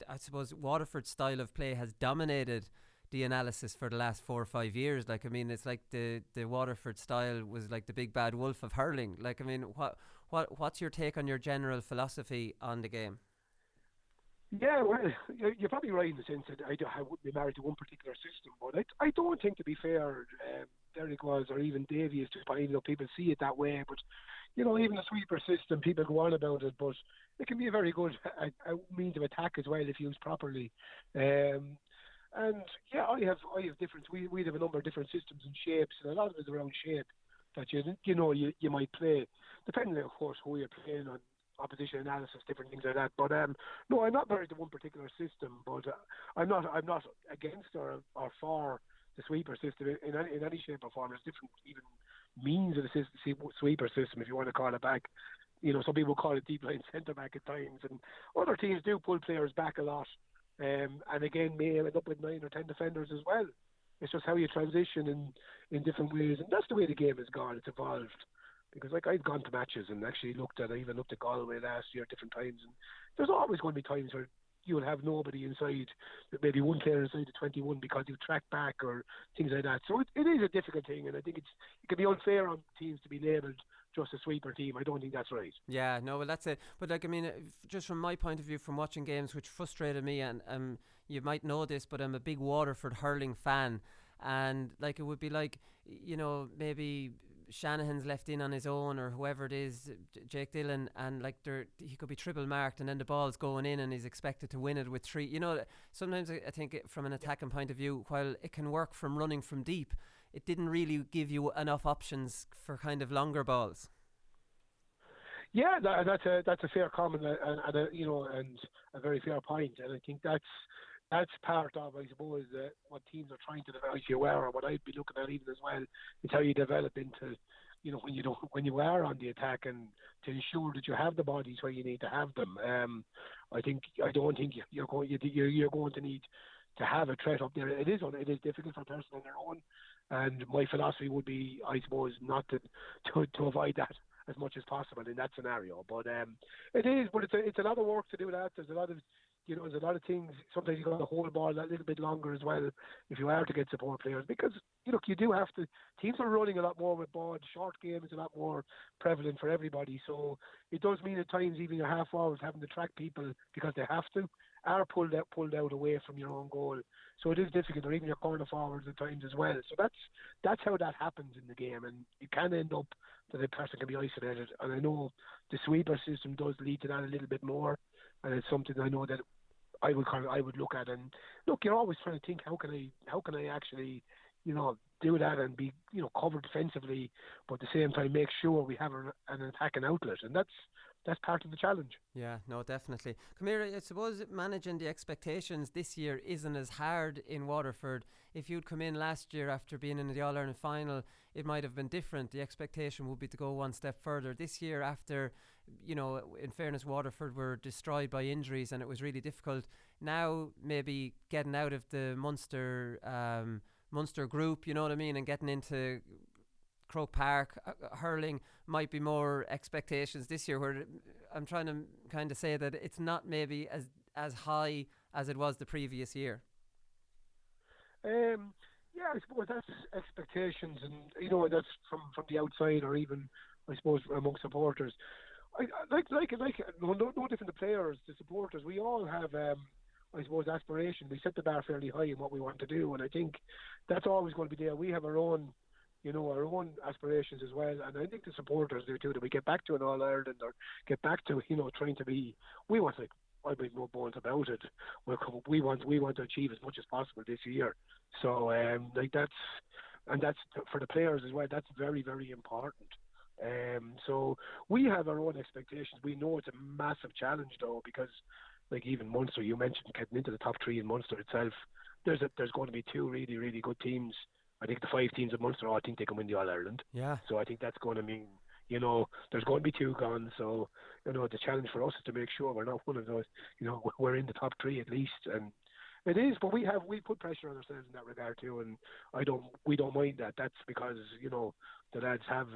I suppose Waterford's style of play has dominated the analysis for the last 4 or 5 years. Like, I mean, it's like the Waterford style was like the big bad wolf of hurling. Like, I mean, what's your take on your general philosophy on the game? Yeah, well, you're probably right in the sense that I wouldn't be married to one particular system, but I don't think, to be fair, Derek was, or even Davy is, just people see it that way, but even the sweeper system, people go on about it, but it can be a very good means of attack as well if used properly. And yeah, I have different. We have a number of different systems and shapes, and a lot of it is around shape that you might play, depending of course who you're playing on, opposition analysis, different things like that. But no, I'm not married to one particular system, but I'm not against or for the sweeper system in any shape or form. There's different even means of the sweeper system, if you want to call it back. Some people call it deep line centre back at times, and other teams do pull players back a lot. And again, may end up with 9 or 10 defenders as well. It's just how you transition in different ways, and that's the way the game has gone. It's evolved. Because I've gone to matches and actually I even looked at Galway last year at different times, and there's always going to be times where you'll have nobody inside, maybe one player inside the 21 because you track back or things like that. So it is a difficult thing, and I think it can be unfair on teams to be labelled just a sweeper team. I don't think that's right. Yeah, no, well that's it. But just from my point of view, from watching games, which frustrated me, and you might know this, but I'm a big Waterford hurling fan, and it would be maybe Shanahan's left in on his own, or whoever it is, Jake Dillon, and he could be triple marked, and then the ball's going in and he's expected to win it with 3. Sometimes I think from an attacking point of view, while it can work from running from deep, it didn't really give you enough options for kind of longer balls. Yeah, that's a fair comment, and a very fair point, and I think that's part of, I suppose, what teams are trying to develop. Or what I'd be looking at even as well, is how you develop into, when you are on the attack, and to ensure that you have the bodies where you need to have them. I don't think you're going to need to have a threat up there. It is difficult for a person on their own, and my philosophy would be, I suppose, not to avoid that as much as possible in that scenario. But it's a lot of work to do that. There's a lot of things. Sometimes you got to hold the ball a little bit longer as well if you are to get support players, because you do have to. Teams are running a lot more with ball. Short game is a lot more prevalent for everybody, so it does mean at times even your half forwards having to track people because they have to, are pulled out away from your own goal. So it is difficult, or even your corner forwards at times as well. So that's how that happens in the game, and you can end up that a person can be isolated. And I know the sweeper system does lead to that a little bit more, and it's something I know that I would look at. And look, you're always trying to think, how can I actually do that and be covered defensively, but at the same time make sure we have an attacking outlet, and that's part of the challenge. Yeah, no, definitely. Come here, I suppose managing the expectations this year isn't as hard in Waterford. If you'd come in last year after being in the All-Ireland final, it might have been different. The expectation would be to go one step further. This year, after, in fairness, Waterford were destroyed by injuries and it was really difficult. Now, maybe getting out of the Munster group, you know what I mean, and getting into Croke Park, hurling might be more expectations this year, where I'm trying to kind of say that it's not maybe as high as it was the previous year. Yeah, I suppose that's expectations, and that's from the outside, or even I suppose among supporters. No different to players, the supporters. We all have I suppose aspiration. We set the bar fairly high in what we want to do, and I think that's always going to be there. We have our own aspirations as well, and I think the supporters do too, that we get back to an All-Ireland, or get back to trying to be. We want to. I make no bones about it. We want to achieve as much as possible this year. So that's for the players as well. That's very, very important. So we have our own expectations. We know it's a massive challenge though, because even Munster, you mentioned getting into the top 3 in Munster itself. There's going to be 2 really, really good teams. I think the 5 teams of Munster, I think they can win the All-Ireland. Yeah. So I think that's going to mean, there's going to be 2 gone. So, the challenge for us is to make sure we're not one of those, we're in the top 3 at least. And it is, but we put pressure on ourselves in that regard too. And we don't mind that. That's because, the lads have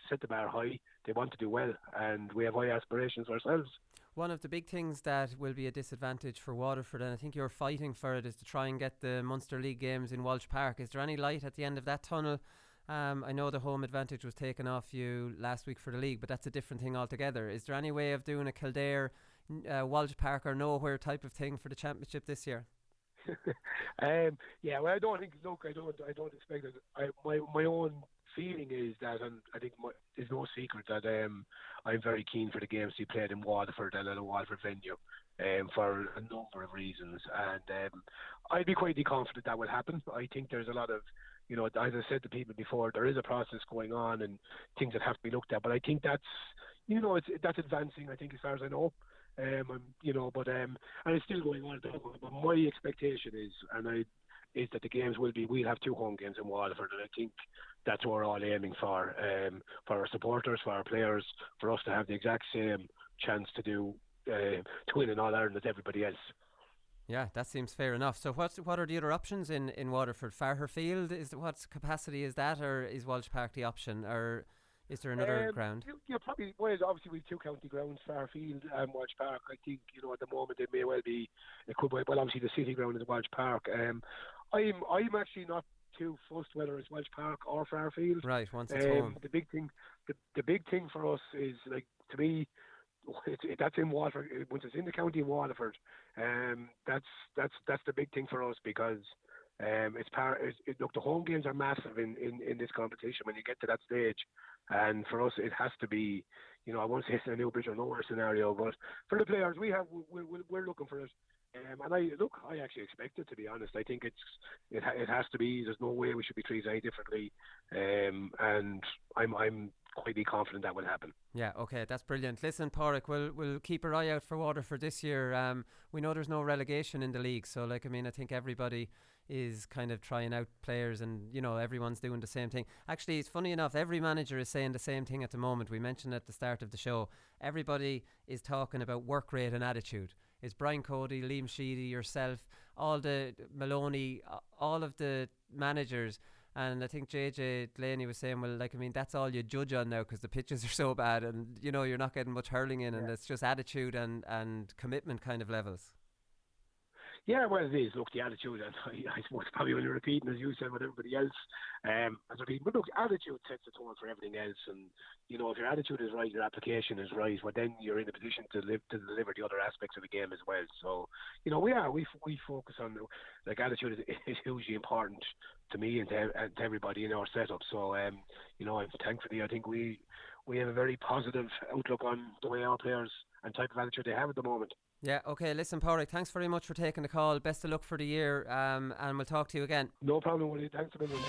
set the bar high. They want to do well, and we have high aspirations ourselves. One of the big things that will be a disadvantage for Waterford, and I think you're fighting for it, is to try and get the Munster League games in Walsh Park. Is there any light at the end of that tunnel? I know the home advantage was taken off you last week for the league, but that's a different thing altogether. Is there any way of doing a Kildare, Walsh Park or nowhere type of thing for the championship this year? Yeah, well, I don't think. Look, I don't expect it. My own feeling is that, and I think there's no secret that I'm very keen for the games to be played in Waterford and at a Waterford venue, for a number of reasons. And I'd be quite confident that will happen. I think there's a lot of, as I said to people before, there is a process going on and things that have to be looked at. But I think that's, that's advancing, I think, as far as I know. And it's still going on. But my expectation is that the games we'll have 2 home games in Waterford, and I think that's what we're all aiming for our supporters, for our players, for us to have the exact same chance to win in All Ireland as everybody else. Yeah, that seems fair enough. So what are the other options in Waterford? Farher Field, what capacity is that, or is Walsh Park the option, or is there another ground? Probably. Well, obviously we've 2 county grounds, Farher Field and Walsh Park. I think at the moment it may well be. It could be. Well, obviously the city ground is Walsh Park. I'm actually not too fussed whether it's Walsh Park or Farher Field. Right, once it's home. The big thing for us is, like, to me, that's in Waterford. Once it's in the county of Waterford, that's the big thing for us, because look, the home games are massive in this competition when you get to that stage, and for us it has to be, I won't say it's a no bridge or nowhere scenario, but for the players we're looking for it. And I actually expect it, to be honest. I think it has to be. There's no way we should be treated any differently, and I'm quite confident that will happen. Yeah, okay, that's brilliant. Listen, Pauric, we'll keep our eye out for Waterford this year. We know there's no relegation in the league, so I think everybody is kind of trying out players, and everyone's doing the same thing. Actually, it's funny enough, every manager is saying the same thing at the moment. We mentioned at the start of the show, everybody is talking about work rate and attitude. It's Brian Cody, Liam Sheedy, yourself, all the Maloney, all of the managers. And I think JJ Delaney was saying, that's all you judge on now, because the pitches are so bad, and you're not getting much hurling in, and it's just attitude and commitment kind of levels. Yeah, well, it is. Look, the attitude, and I suppose probably when you're repeating, as you said, with everybody else, but look, attitude sets the tone for everything else, and if your attitude is right, your application is right, well, then you're in a position to deliver the other aspects of the game as well. So, we focus on, like, attitude is hugely important to me and to everybody in our setup. So, thankfully, I think we have a very positive outlook on the way our players and type of attitude they have at the moment. Yeah, okay, listen, Pauric, thanks very much for taking the call. Best of luck for the year, and we'll talk to you again. No problem, Willie. Thanks a million.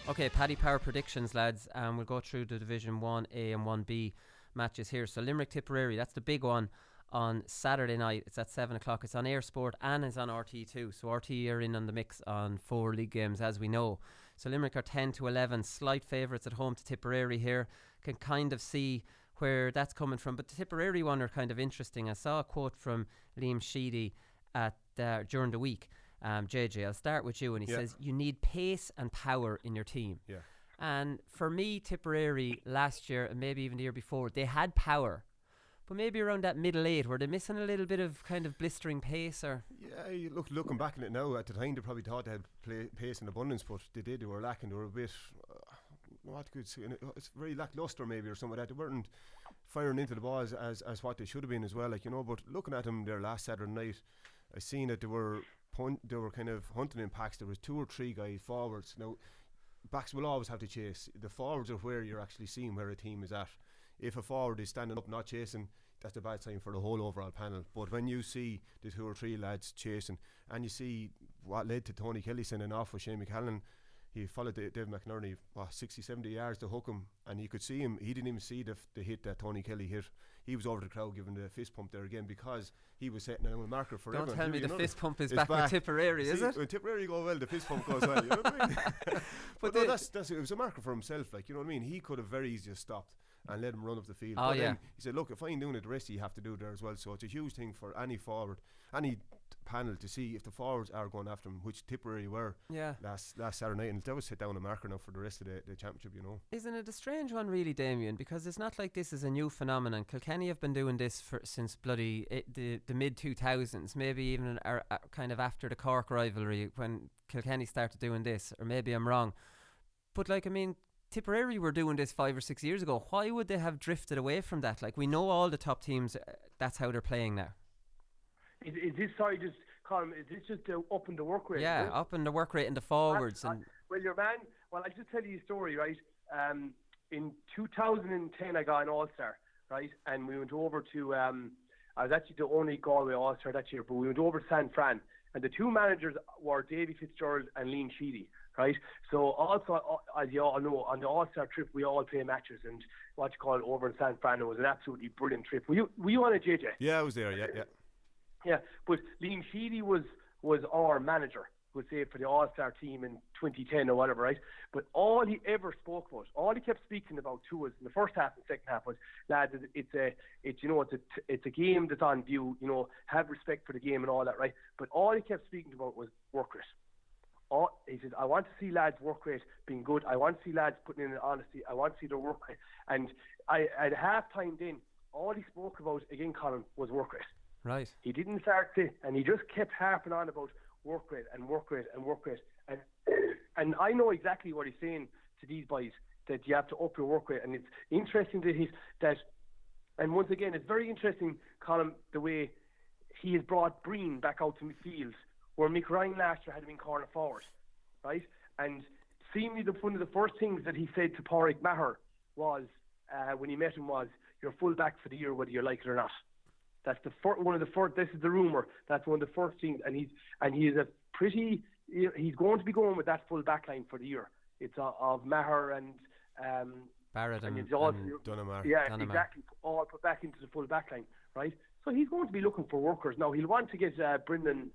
Okay, Paddy Power predictions, lads. We'll go through the Division 1A and 1B matches here. So Limerick Tipperary, that's the big one on Saturday night. It's at 7 o'clock. It's on Air Sport and it's on RTE too. So RTE are in on the mix on 4 league games, as we know. So Limerick are 10-11, slight favourites at home to Tipperary here. Can kind of see where that's coming from. But the Tipperary one are kind of interesting. I saw a quote from Liam Sheedy during the week. JJ, I'll start with you. And he says, you need pace and power in your team. Yeah. And for me, Tipperary last year, and maybe even the year before, they had power. But maybe around that middle 8, were they missing a little bit of kind of blistering pace? Or yeah, looking back on it now, at the time they probably thought they had pace in abundance, but they were lacking. They were a bit, it's very lackluster maybe, or something like that. They weren't firing into the balls as what they should have been as well. But looking at them there last Saturday night, I seen that they were kind of hunting in packs. There was 2 or 3 guys forwards. Now, backs will always have to chase. The forwards are where you're actually seeing where a team is at. If a forward is standing up not chasing, that's a bad sign for the whole overall panel. But when you see the 2 or 3 lads chasing, and you see what led to Tony Kelly sending off with Shane McCallan, he followed Dave McNerney 60-70 yards to hook him, and you could see him, he didn't even see the hit that Tony Kelly hit. He was over the crowd giving the fist pump there again, because he was setting a marker for everyone. Don't tell me the fist pump is back with Tipperary, is it? When Tipperary go well, the fist pump goes well, you know what I mean? but no, it was a marker for himself, you know what I mean? He could have very easily stopped and let him run up the field. But then he said, look, if I'm doing it, the rest of you have to do it there as well. So it's a huge thing for any forward, any panel, to see if the forwards are going after him, which Tipperary were last Saturday night, and that was set down a marker now for the rest of the championship, Isn't it a strange one really, Damien? Because it's not like this is a new phenomenon. Kilkenny have been doing this since bloody the mid-2000s, maybe even kind of after the Cork rivalry, when Kilkenny started doing this, or maybe I'm wrong. But Tipperary were doing this 5 or 6 years ago. Why would they have drifted away from that? We know all the top teams, that's how they're playing now. Is this, sorry, just Colin, is this just up in the work rate? Yeah, up in the work rate in the forwards. Well, your man. Well, I'll just tell you a story, right? In 2010, I got an All-Star, right? And we went over to. I was actually the only Galway All-Star that year, but we went over to San Fran, and the two managers were Davy Fitzgerald and Liam Sheedy, right? So also, as you all know, on the All-Star trip, we all play matches, and what you call it over in San Fran, it was an absolutely brilliant trip. Were you on it, JJ? Yeah, I was there. Yeah. Yeah, but Liam Sheedy was our manager, would say, for the All-Star team in 2010 or whatever, right? But all he ever spoke about, all he kept speaking about to us in the first half and second half was, lads, it's a game that's on view, have respect for the game and all that, right? But all he kept speaking about was work rate. He said, I want to see lads' work rate being good. I want to see lads putting in honesty. I want to see their work rate. And at half time then, all he spoke about, again, Colin, was work rate. Right. He didn't start to, and he just kept harping on about work rate and work rate and work rate. And I know exactly what he's saying to these boys, that you have to up your work rate. And it's interesting and once again, it's very interesting, Colin, the way he has brought Breen back out to midfield, where Mick Ryan last year had him in corner forward, right? And seemingly one of the first things that he said to Pauric Maher was, when he met him, was, you're full back for the year whether you like it or not. That's one of the first. This is the rumor. That's one of the first things, and he's going to be going with that full back line for the year. It's of Maher and Barrett and Dunamar. Yeah, exactly. All put back into the full back line, right? So he's going to be looking for workers now. He'll want to get Brendan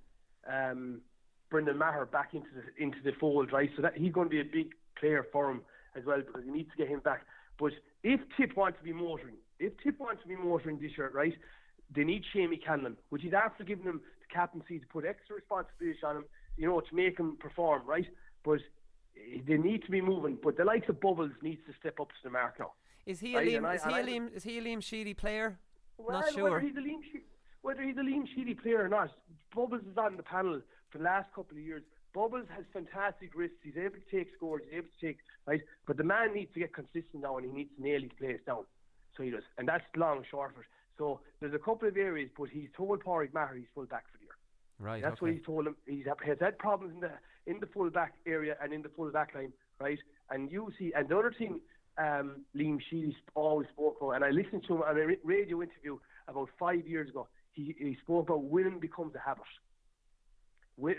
Maher back into the fold, right? So that he's going to be a big player for him as well, because he needs to get him back. But if Tip wants to be motoring this year, right? They need Shamey Canlon, which is after giving him the captaincy to put extra responsibility on him, to make him perform, right? But they need to be moving. But the likes of Bubbles needs to step up to the mark now. Is he a Liam Sheedy player? Well, not sure. Whether he's a Liam Sheedy player or not, Bubbles is on the panel for the last couple of years. Bubbles has fantastic wrists. He's able to take scores. He's able to take, right? But the man needs to get consistent now, and he needs to nail his place down. So he does. And that's long and short of it. So there's a couple of areas, but he's told Pauric Maher he's full back for the year. Right. That's what he's told him. He has had problems in the full back area and in the full back line, right? And you see, and the other thing Liam Sheedy always spoke about, and I listened to him on a radio interview about 5 years ago. He spoke about winning becomes a habit.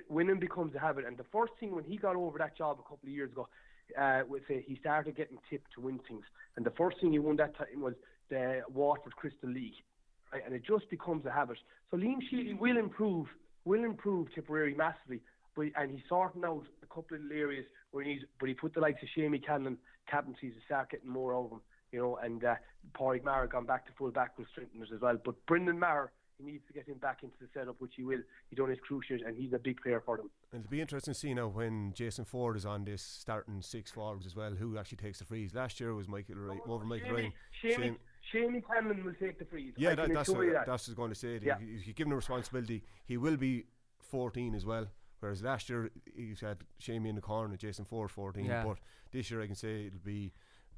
Winning becomes a habit, and the first thing when he got over that job a couple of years ago, he started getting tipped to win things, and the first thing he won that time was the Waterford Crystal League, right? And it just becomes a habit. So Liam Sheedy will improve Tipperary massively, and he's sorting out a couple of little areas where he put the likes of Shamey Canlon captaincies to start getting more out of him, and Pauric Maher gone back to full back will strengthen it as well. But Brendan Maher, he needs to get him back into the setup, which he will. He done his crucial, and he's a big player for them. And it'll be interesting to see now when Jason Ford is on this starting six forwards as well, who actually takes the frees. Last year was Michael Ryan. Shamey Canlon will take the frees. Yeah, that's what I was going to say. Yeah. If you give him the responsibility, he will be 14 as well. Whereas last year he's had Shamey in the corner and Jason Ford 14. Yeah. But this year I can say it'll be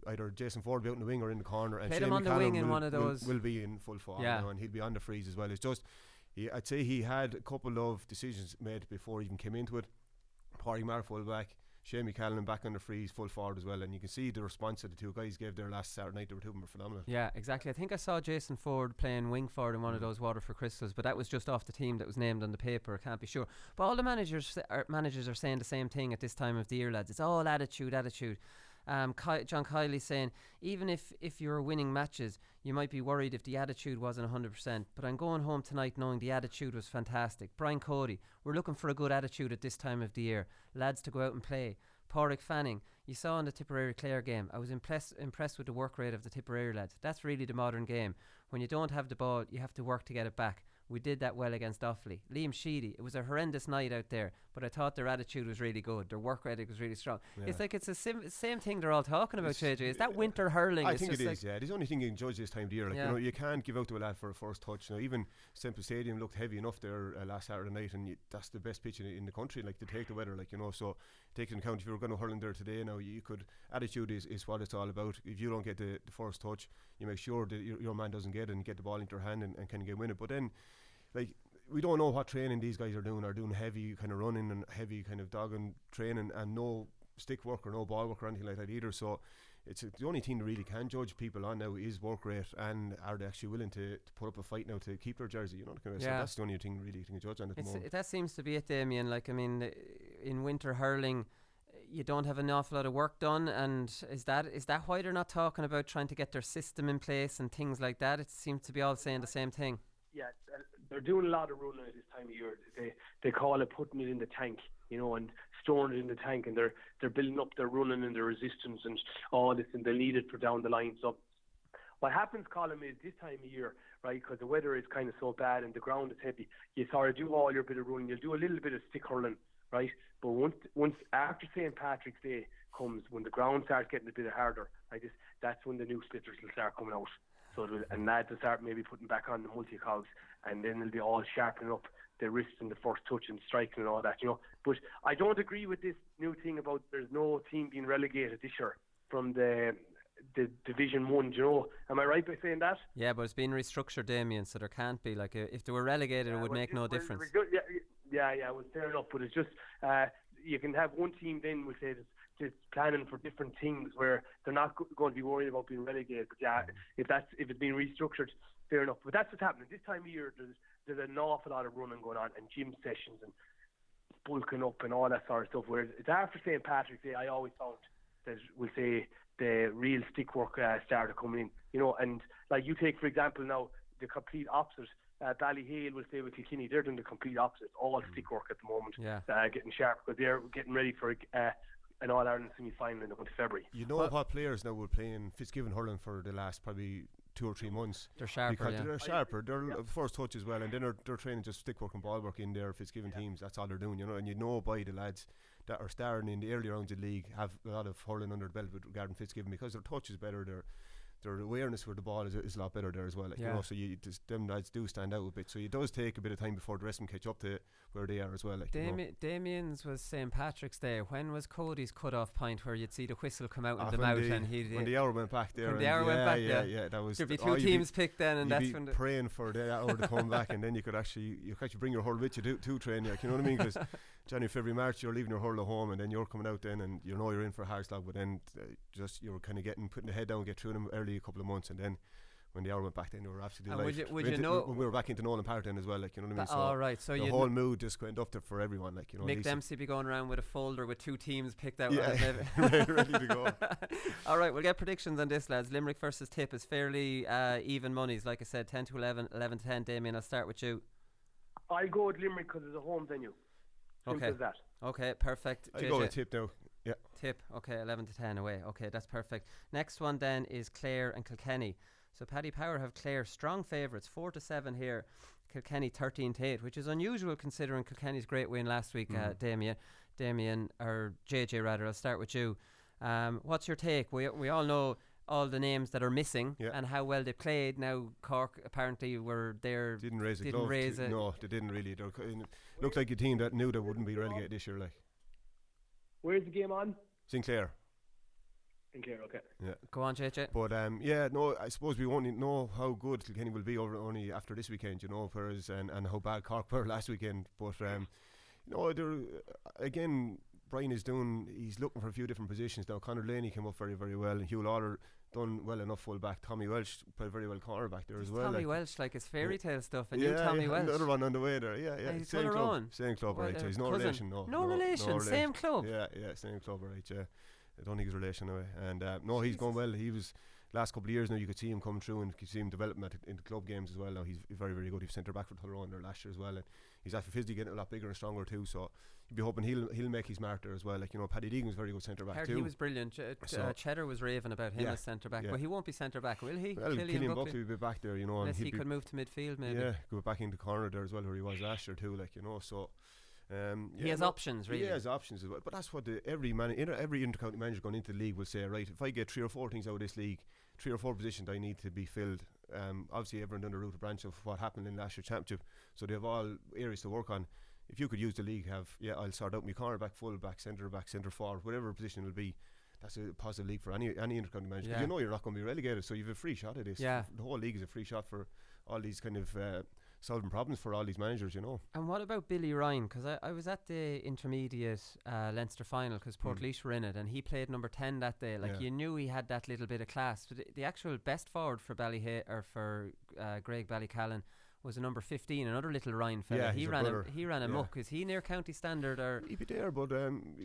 either Jason Ford will be out in the wing or in the corner, and him on the wing in one of those. Will be in full form, and he'll be on the frees as well. It's just, I'd say he had a couple of decisions made before he even came into it. Pauric Maher full back, Shamey Callan back on the frees, full forward as well, and you can see the response that the two guys gave there last Saturday night. The two of them were phenomenal. Yeah, exactly. I think I saw Jason Ford playing wing forward in one of those Waterford Crystals, but that was just off the team that was named on the paper. I can't be sure. But all the managers are saying the same thing at this time of the year, lads. It's all attitude. John Kiley's saying, even if you're winning matches, you might be worried if the attitude wasn't 100%. But I'm going home tonight knowing the attitude was fantastic. Brian Cody, we're looking for a good attitude at this time of the year. Lads to go out and play. Pauric Fanning, you saw in the Tipperary Clare game, I was impressed with the work rate of the Tipperary lads. That's really the modern game. When you don't have the ball, you have to work to get it back. We did that well against Offaly. Liam Sheedy, it was a horrendous night out there, but I thought their attitude was really good. Their work ethic was really strong. Yeah. It's like it's the same thing they're all talking about, JJ. Is that winter hurling? I think it is, yeah. It's the only thing you can judge this time of the year. Like, you can't give out to a lad for a first touch. Even Semple Stadium looked heavy enough there last Saturday night, and that's the best pitch in the country, to take the weather, so take into account if you were going to hurling there today, you could, attitude is what it's all about. If you don't get the first touch, you make sure that your man doesn't get it and get the ball into your hand and can get win it. But then, we don't know what training these guys are doing heavy kind of running and heavy kind of dogging training, and no stick work or no ball work or anything like that either. So it's the only thing that really can judge people on now is work rate, and are they actually willing to put up a fight now to keep their jersey, kind of. So that's the only thing really to judge on at the moment. That seems to be it, Damien. Like, I mean, in winter hurling, you don't have an awful lot of work done, and is that why they're not talking about trying to get their system in place and things like that? It seems to be all saying the same thing. Yeah, they're doing a lot of running at this time of year. They call it putting it in the tank, and storing it in the tank, and they're building up their running and their resistance and all this, and they need it for down the line. So what happens, Colin, is this time of year, right, because the weather is kind of so bad and the ground is heavy, you sort of do all your bit of running, you'll do a little bit of stick hurling, right? But once after St. Patrick's Day comes, when the ground starts getting a bit harder, like this, that's when the new splitters will start coming out. So and lads will start maybe putting back on the multi-cogs, and then they'll be all sharpening up the wrists and the first touch and striking and all that, But I don't agree with this new thing about there's no team being relegated this year from the Division 1, Am I right by saying that? Yeah, but it's been restructured, Damien, so there can't be. Like, if they were relegated, it would make no difference. Yeah, well, fair enough, but it's just you can have one team then, we'll say, that's planning for different things where they're not going to be worried about being relegated. But yeah, if it's being restructured, fair enough. But that's what's happening. This time of year, there's an awful lot of running going on, and gym sessions and bulking up and all that sort of stuff. Whereas it's after St. Patrick's Day, I always found that, we'll say, the real stick work started coming in. And like you take, for example, now the complete opposite. Ballyhale will say with Kilkenny, they're doing the complete opposite. All stick work at the moment, getting sharp, because they're getting ready for an All-Ireland semi-final in the month of February. What players now were playing Fitzgibbon hurling for the last probably 2 or 3 months. They're sharper, because they're sharper. They're first touch as well, and then they're training just stick work and ball work in their Fitzgibbon teams. That's all they're doing, and by the lads that are starting in the early rounds of the league have a lot of hurling under the belt with regarding Fitzgibbon, because their touch is better, their awareness for the ball is a lot better there as well. So them lads do stand out a bit. So it does take a bit of time before the rest of them catch up to where they are as well. Damien's was St. Patrick's Day. When was Cody's cut-off point where you'd see the whistle come out in the mouth and when the hour went back there? When the hour went back there, that was. There'd be 2 teams picked then, and that's when praying for the hour to come back, and then you could actually bring your hurl with you to train. You know what I mean? Because January, February, March, you're leaving your hurl at home, and then you're coming out then, and you're in for a hard slog. But then you're kind of putting the head down, get through them early a couple of months, and then when the hour went back, then they were absolutely delighted. When we were back into Nolan Park then as well, you know what I mean? So the whole mood just went up there for everyone, Mick Dempsey be going around with a folder with 2 teams picked out. Ready to go. All right, we'll get predictions on this, lads. Limerick versus Tip is fairly even monies, like I said, 10 to 11, 11 to 10. Damien, I'll start with you. I'll go with Limerick because it's a home venue. Okay. That. Okay, perfect. I'll go with Tip now. Yeah. Tip, okay, 11 to 10 away. Okay, that's perfect. Next one then is Clare and Kilkenny. So Paddy Power have Clare strong favourites, 4 to 7 here. Kilkenny 13 to 8, which is unusual considering Kilkenny's great win last week. Damien or JJ rather. I'll start with you. What's your take? We all know all the names that are missing and how well they played. Now Cork apparently were there. Didn't raise a glove. No, they didn't really. Looks like a team that knew they wouldn't be relegated this year. Where's the game on? Sinclair. Sinclair, okay. Yeah. Go on, JJ. But I suppose we won't know how good Kilkenny will be only after this weekend, whereas and how bad Cork were last weekend. But again, Brian he's looking for a few different positions now. Conor Delaney came up very, very well, and Hugh Lauder done well enough full back. Tommy Welsh played very well cornerback there as well. Tommy Welsh, it's fairy tale stuff, and Tommy Welsh. Another one on the way there. He's same club, right? So he's no relation. No relation. Same club. Yeah, same club, right? Yeah, I don't think he's relation away. And he's going well. He was last couple of years now. You could see him coming through and you could see him developing in the club games as well. Now he's very, very good. He was centre back for Tyrone there last year as well, and he's after physically getting a lot bigger and stronger too. So you'd be hoping he'll make his mark there as well. Paddy Deegan was very good centre back too. He was brilliant. Cheddar was raving about him as centre back, but he won't be centre back, will he? Well, Killian Buckley will be back there, unless he could move to midfield, maybe. Yeah, go back into corner there as well, where he was last year too. So. He has options, really. He has options as well, but that's what every intercounty manager going into the league will say. Right, if I get 3 or 4 things out of this league, 3 or 4 positions I need to be filled. Obviously, everyone done the root of branch of what happened in last year's championship, so they have all areas to work on. If you could use the league, I'll sort out my cornerback, fullback, centre forward, whatever position it will be. That's a positive league for any intercounty manager. Because you're not going to be relegated, so you have a free shot at this. Yeah. The whole league is a free shot for all these kind of solving problems for all these managers, you know. And what about Billy Ryan? Because I was at the intermediate Leinster final because Portlaoise were in it, and he played number 10 that day. Like, you knew he had that little bit of class. But the actual best forward for for Greg Ballycallan was a number 15, another little Ryan fella. Yeah, he ran amok. Is he near county standard, or he'd be there? But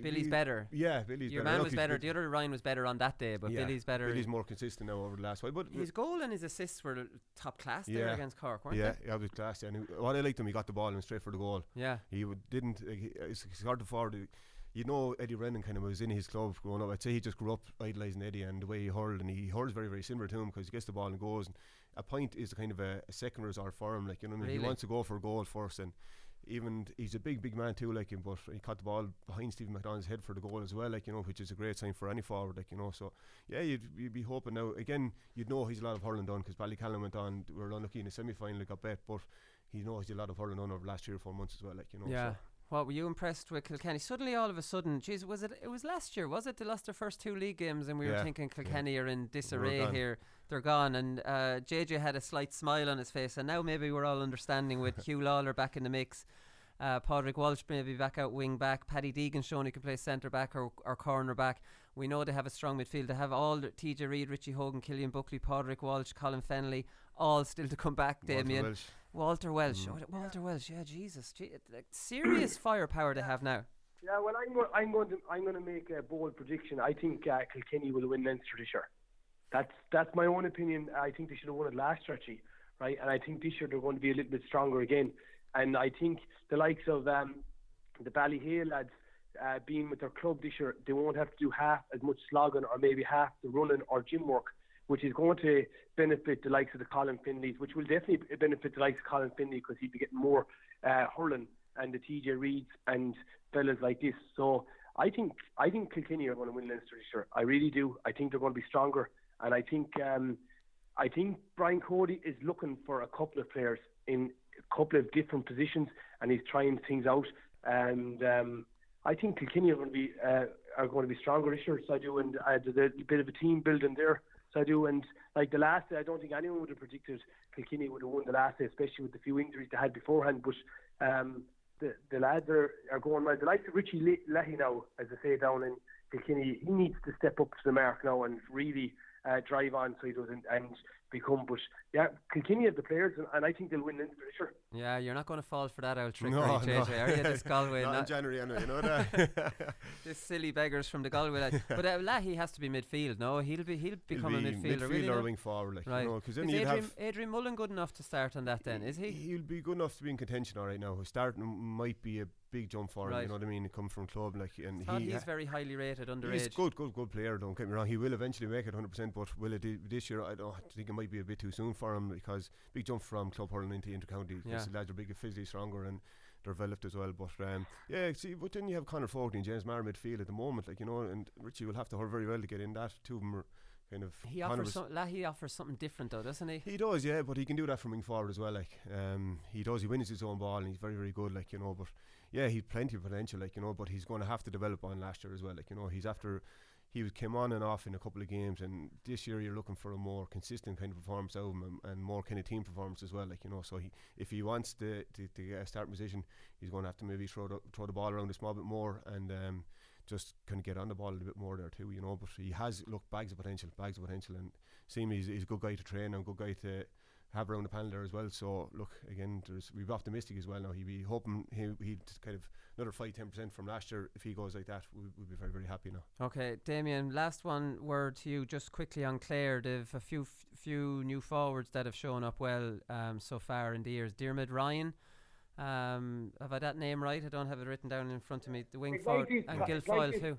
Billy's better. Yeah, Billy's Your better. man was better. The other Ryan was better on that day, but Billy's better. Billy's more consistent now over the last while. But his goal and his assists were top class there against Cork, weren't they? Yeah, it was class. And what I liked him, he got the ball and straight for the goal. Yeah, he didn't. It's hard to forward. You know, Eddie Rennan kind of was in his club growing up. I'd say he just grew up idolising Eddie and the way he hurled, and he hurls very, very similar to him because he gets the ball and goes. And a point is kind of a second resort for him. Like, you know what I mean? Really? He wants to go for a goal first, and even he's a big man too, like him. But he caught the ball behind Stephen McDonald's head for the goal as well, like, you know, which is a great sign for any forward, like, you know. So yeah, you'd be hoping now. Again, you'd know he's a lot of hurling done because Ballycallan went on. We were unlucky in the semi-final, got bet, but he knows he's a lot of hurling done over the last 3 or 4 months as well, like, you know. Yeah. So. What were you impressed with Kilkenny? Suddenly, all of a sudden, geez, it was last year, was it? They lost their first 2 league games, and we were thinking Kilkenny are in disarray here. They're gone, and JJ had a slight smile on his face, and now maybe we're all understanding with Hugh Lawler back in the mix. Pauric Walsh maybe back out wing back. Paddy Deegan showing he can play centre back or corner back. We know they have a strong midfield. They have all TJ Reid, Richie Hogan, Killian Buckley, Pauric Walsh, Colin Fennelly, all still to come back. Damien. Walter Welsh. Walter Welsh. Yeah, Jesus. Like, serious firepower they have now. Yeah, well, I'm going to make a bold prediction. I think Kilkenny will win Leinster this year. That's my own opinion. I think they should have won it last year, actually, right? And I think this year they're going to be a little bit stronger again. And I think the likes of the Ballyhale lads being with their club this year, they won't have to do half as much slogging or maybe half the running or gym work, which is going to benefit the likes of the Colin Finleys, which will definitely benefit the likes of Colin Finley because he'd be getting more hurling and the TJ Reeds and fellas like this. So I think Kilkenny are going to win Leinster this year. I really do. I think they're going to be stronger, and I think Brian Cody is looking for a couple of players in a couple of different positions, and he's trying things out. And I think Kilkenny are going to be stronger this year. So I do, and there's a bit of a team building there. So I do, and like the last day, I don't think anyone would have predicted Kilkenny would have won the last day, especially with the few injuries they had beforehand. But the lads are going well. The likes of Richie Leahy now, as I say, down in Kilkenny, he needs to step up to the mark now and really drive on so he doesn't and become. But yeah, Kilkenny have the players, and I think they'll win Leinster this year. Yeah, you're not going to fall for that old trick, JJ, are you? This Galway, not in January, anyway, you know that. This silly beggars from the Galway lads. But Leahy has to be midfield. No, he'll become a midfielder, really. Or wing forward, like, right. You know, because then is Adrian Mullen good enough to start on that? Then is he? He'll be good enough to be in contention, all right. Now, starting might be a big jump for him. You know what I mean? Come from club, like, and he's very highly rated underage. He's good player. Don't get me wrong. He will eventually make it 100%. But will it this year? I think it might be a bit too soon for him because big jump from club hurling into intercounty. Because the lads are bigger, physically stronger, and they're developed as well. But but then you have Conor Fogarty and James Maher midfield at the moment, like, you know, and Richie will have to hurl very well to get in that. Two of them are kind of. He offers something different though, doesn't he? He does, yeah, but he can do that from wing forward as well. Like, he does. He wins his own ball, and he's very, very good. Like, you know, but yeah, he's plenty of potential. Like, you know, but he's going to have to develop on last year as well. Like, you know, he came on and off in a couple of games, and this year you're looking for a more consistent kind of performance out of him and more kind of team performance as well, like, you know. So if he wants to get a start position, he's going to have to maybe throw the ball around a small bit more and just kind of get on the ball a little bit more there too, you know. But he has bags of potential, and seemingly he's a good guy to train and a good guy to have around the panel there as well. So look, again, we've optimistic as well now. He'd be hoping he'd kind of another 5-10% from last year. If he goes like that, we'll be very, very happy now. Okay, Damien, last word to you just quickly on Clare. They've a few new forwards that have shown up well so far in the years. Diarmuid Ryan, have I that name right? I don't have it written down in front of me. The wing forward, and Guilfoyle too.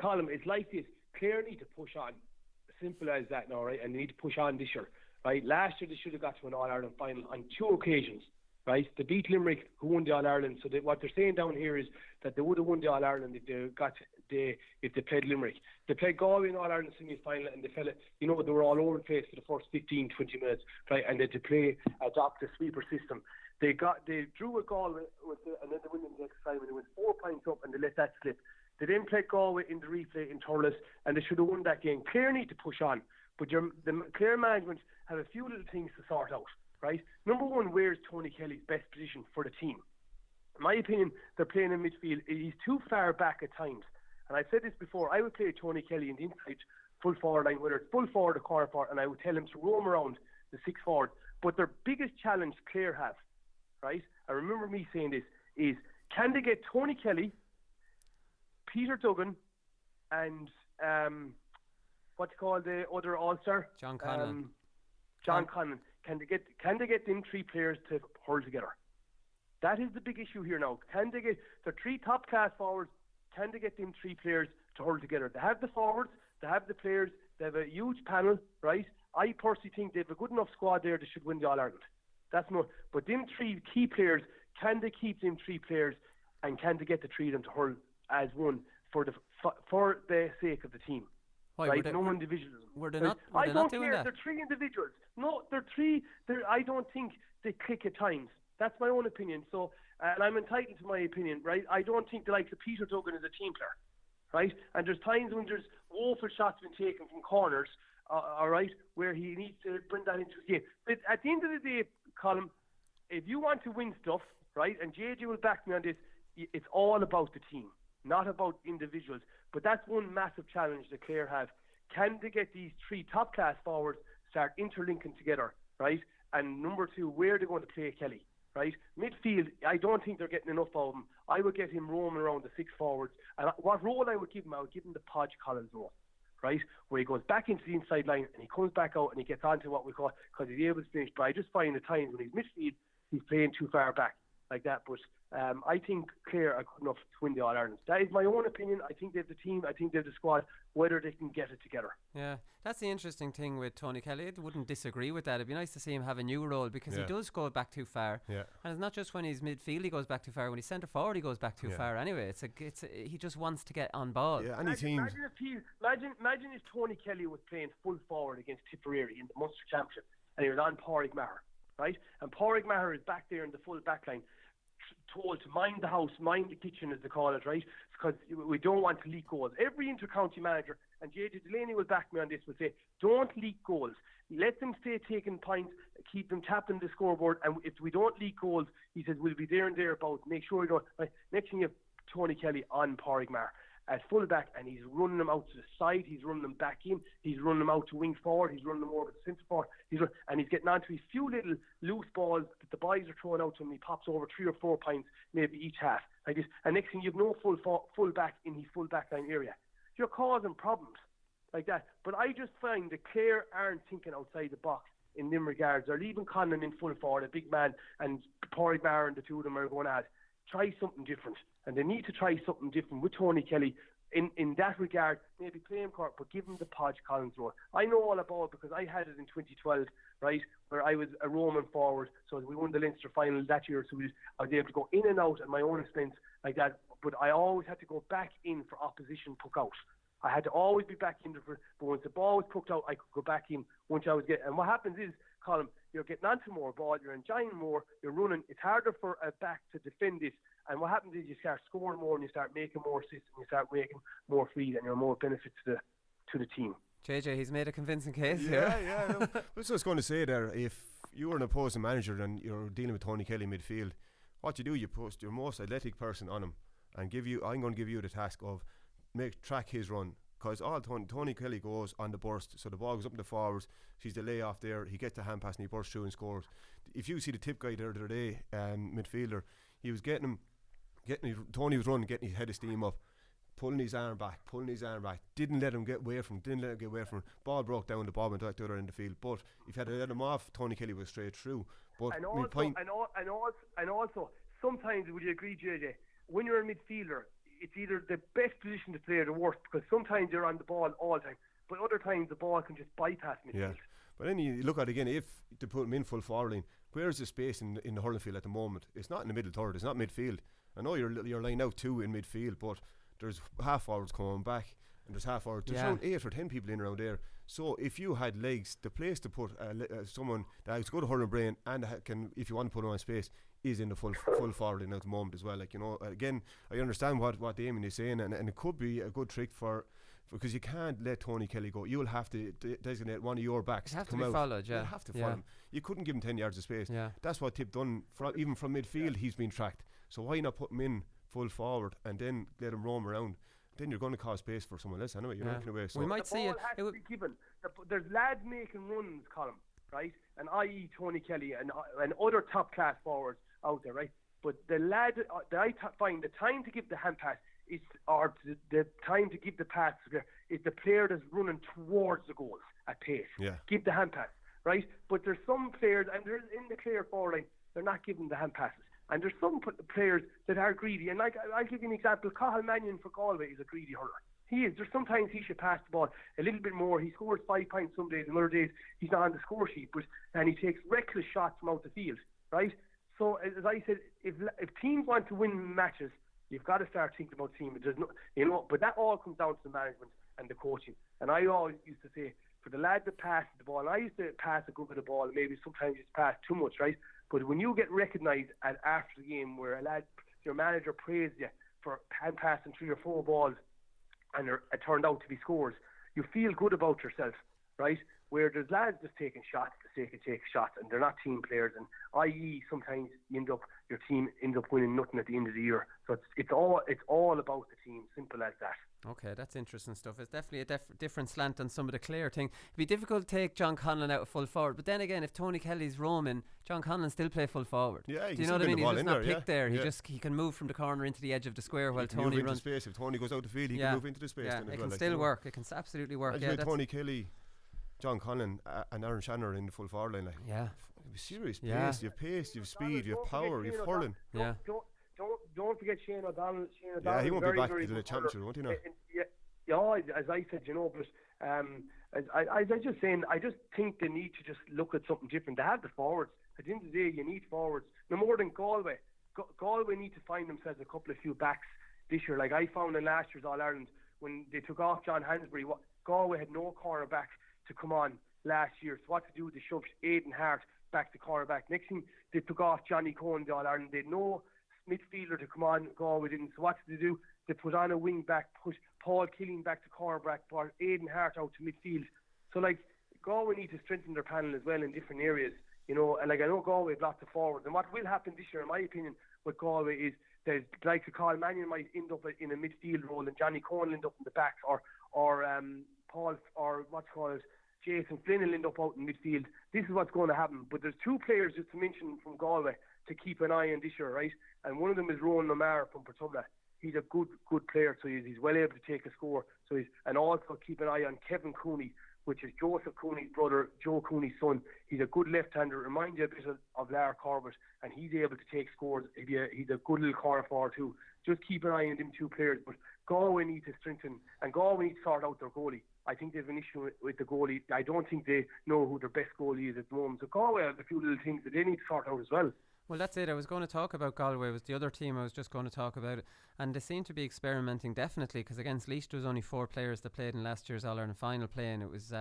Colin, it's like this. Clare need to push on. Simple as that now, right? And they need to push on this year. Right, last year they should have got to an All-Ireland final on 2 occasions, right? They beat Limerick, who won the All-Ireland. So what they're saying down here is that they would have won the All-Ireland if they played Limerick. They played Galway in All-Ireland semi-final, and they were all over the place for the first 15-20 minutes, right? And they had to adopt the sweeper system. They drew a Galway and then they win the next time, and they went 4 points up, and they let that slip. They then played Galway in the replay in Thurles, and they should have won that game. Clare need to push on, but the Clare management have a few little things to sort out, right? Number one, where's Tony Kelly's best position for the team? In my opinion, they're playing in midfield. He's too far back at times. And I've said this before, I would play Tony Kelly in the inside full forward line, whether it's full forward or corner forward, and I would tell him to roam around the 6 forward. But their biggest challenge Clare have, right? I remember me saying this, is can they get Tony Kelly, Peter Duggan, and what do you call the other All-Star? John Conlon. John Conlon. Can they get them 3 players to hurl together? That is the big issue here now. Can they get the 3 top class forwards? Can they get them 3 players to hurl together? They have the forwards, they have the players, they have a huge panel, right? I personally think they have a good enough squad there that should win the All-Ireland. That's no. But them 3 key players, can they keep them 3 players, and can they get the 3 of them to hurl as one for the sake of the team? Why, right? No individualism. Were they right? not? Were they not doing care. that? They're 3 individuals. No, they're 3. I don't think they click at times. That's my own opinion. So, and I'm entitled to my opinion, right? I don't think the likes of Peter Duggan is a team player, right? And there's times when there's woeful shots been taken from corners, all right, where he needs to bring that into his game. But at the end of the day, Colin, if you want to win stuff, right, and JJ will back me on this, it's all about the team, not about individuals. But that's one massive challenge that Clare have. Can they get these 3 top-class forwards start interlinking together, right? And number 2, where are they going to play Kelly? Right, midfield, I don't think they're getting enough of him. I would get him roaming around the 6 forwards. And what role I would give him? I would give him the Podge Collins role, right, where he goes back into the inside line and he comes back out and he gets onto what we call, because he's able to finish. But I just find at times when he's midfield, he's playing too far back like that. But I think Clare are good enough to win the All-Ireland. That is my own opinion. I think they have the team. I think they have the squad, whether they can get it together. Yeah, that's the interesting thing with Tony Kelly. I wouldn't disagree with that. It'd be nice to see him have a new role, because he does go back too far. Yeah. And it's not just when he's midfield he goes back too far. When he's centre forward he goes back too far. Anyway, he just wants to get on ball. Yeah, any team. Imagine if Tony Kelly was playing full forward against Tipperary in the Munster Championship, and he was on Pauric Fanning, right? And Pauric Fanning is back there in the full back line, told to mind the house, mind the kitchen, as they call it, right? Because we don't want to leak goals. Every inter-county manager, and JJ Delaney will back me on this, will say, don't leak goals. Let them stay taking points, keep them tapping the scoreboard, and if we don't leak goals, he says, we'll be there and thereabouts. Make sure we don't. Right? Next thing you have Tony Kelly on Pauric Fanning at full back, and he's running them out to the side, he's running them back in, he's running them out to wing forward, he's running them over to centre forward, and he's getting onto a few little loose balls that the boys are throwing out to him. He pops over 3 or 4 points, maybe each half, like this, and next thing you have no full back in his full back line area. You're causing problems like that. But I just find that Clare aren't thinking outside the box in them regards. They're leaving Conlon in full forward, a big man, and Pauric Fanning, the 2 of them are going at try something different. And they need to try something different with Tony Kelly in that regard, maybe play him court, but give him the Podge Collins role. I know all about it because I had it in 2012, right, where I was a roaming forward. So we won the Leinster final that year, so I was able to go in and out at my own expense like that. But I always had to go back in for opposition puck out. I had to always be back in, but once the ball was pucked out, I could go back in once I was getting. And what happens is, Colin, you're getting onto more ball, you're enjoying more, you're running. It's harder for a back to defend this. And what happens is you start scoring more and you start making more assists and you start making more frees and you're more benefit to the team. JJ, he's made a convincing case here. Yeah. No, I was just going to say there, if you were an opposing manager and you're dealing with Tony Kelly midfield, what you do, you post your most athletic person on him and I'm going to give you the task of track his run. Because all Tony Kelly goes on the burst, so the ball goes up in the forwards, she's the layoff there, he gets the hand pass and he bursts through and scores. If you see the tip guy there the other day, midfielder, he was Tony was running, getting his head of steam up, pulling his arm back, didn't let him get away from him, ball broke down, the ball went back to the other end of the field. But if you had to let him off, Tony Kelly was straight through. But and also, sometimes, would you agree, JJ, when you're a midfielder, it's either the best position to play or the worst, because sometimes you're on the ball all the time, but other times the ball can just bypass midfield. Yeah. But then you look at it again, if to put him in full forward line, where's the space in the hurling field at the moment? It's not in the middle third, it's not midfield. I know you're lined out 2 in midfield, but there's half forwards coming back and there's half forwards. There's around 8 or 10 people in around there. So if you had legs, the place to put someone that has got a hurling brain and can, if you want to put him on space, is in the full forward at the moment as well. Like, you know, again, I understand what Damien is saying, and it could be a good trick because you can't let Tony Kelly go. You'll have to designate one of your backs to come out. Followed, yeah. You have to follow him. You couldn't give him 10 yards of space. Yeah. That's what Tip done. Even from midfield, he's been tracked. So why not put him in full forward and then let him roam around? Then you're going to cause space for someone else anyway. You're not going to. We might see it. Has to be given. There's lads making runs, Colin, right? And i.e. Tony Kelly and other top class forwards out there, right? But the lad that I find the time to give the hand pass the time to give the pass is the player that's running towards the goals at pace. Yeah. Give the hand pass, right? But there's some players, and there's in the Clare forward line, they're not giving the hand passes. And there's some players that are greedy. And like, I'll give you an example. Cathal Mannion for Galway is a greedy hurler. He is. There's sometimes he should pass the ball a little bit more. He scores 5 points some days, and other days he's not on the score sheet. And he takes reckless shots from out the field, right? So as I said, if teams want to win matches, you've got to start thinking about team. There's no, you know, but that all comes down to the management and the coaching. And I always used to say, for the lad that passes the ball, and I used to pass a good bit of ball, and maybe sometimes you pass too much, right? But when you get recognised after the game, where a lad, your manager praised you for hand passing 3 or 4 balls, and it turned out to be scores, you feel good about yourself, right? Where there's lads just taking shots for the sake of taking shots, and they're not team players, and i.e. sometimes your team ends up winning nothing at the end of the year. So it's all about the team, simple as that. Okay, that's interesting stuff. It's definitely a different slant on some of the Clare thing. It'd be difficult to take John Conlon out of full forward, but then again, if Tony Kelly's roaming, John Conlon still play full forward. Yeah, do you know what I mean? He's just not picked there. Yeah. He can move from the corner into the edge of the square while Tony move runs. into space. If Tony goes out the field, he can move into the space. Yeah, then it as can well, still work. It can absolutely work. Yeah, Tony Kelly, John Conlon, and Aaron Shannon in the full forward line. Like, yeah, serious pace. You've pace, you've speed, you've power, you've hurling. Don't forget Shane O'Donnell. Yeah, he won't be back to the championship, won't he? Now? Yeah, as I said, you know, but as I just saying, I just think they need to just look at something different. They have the forwards. At the end of the day, you need forwards. No more than Galway. Galway need to find themselves a couple of few backs this year. Like I found in last year's All-Ireland, when they took off John Hansbury, Galway had no cornerback to come on last year. So what to do? They shoved Aidan Hart back to cornerback. Next thing, they took off Johnny Cohen, the All-Ireland. They had no midfielder to come on. Galway didn't. So what did they do? They put on a wing back, push Paul Killing back to cornerback, brought Aidan Hart out to midfield. So like Galway need to strengthen their panel as well in different areas, you know. And like I know Galway have lots of forwards, and what will happen this year, in my opinion, with Galway is there's like Carl Mannion might end up in a midfield role, and Johnny Cohen will end up in the back, or Paul or what's called Jason Flynn will end up out in midfield. This is what's going to happen. But there's 2 players just to mention from Galway to keep an eye on this year, right? And one of them is Rowan Lamar from Portumna. He's a good player, so he's well able to take a score. And also keep an eye on Kevin Cooney, which is Joseph Cooney's brother, Joe Cooney's son. He's a good left-hander, reminds you a bit of Lara Corbett, and he's able to take scores. He's a good little corner forward too. Just keep an eye on them 2 players. But Galway need to strengthen, and Galway need to sort out their goalie. I think they have an issue with the goalie. I don't think they know who their best goalie is at the moment. So Galway have a few little things that they need to sort out as well. Well, that's it. I was going to talk about Galway. It was the other team I was just going to talk about it. And they seem to be experimenting, definitely, because against Laois there was only 4 players that played in last year's All-Ireland final playing. It was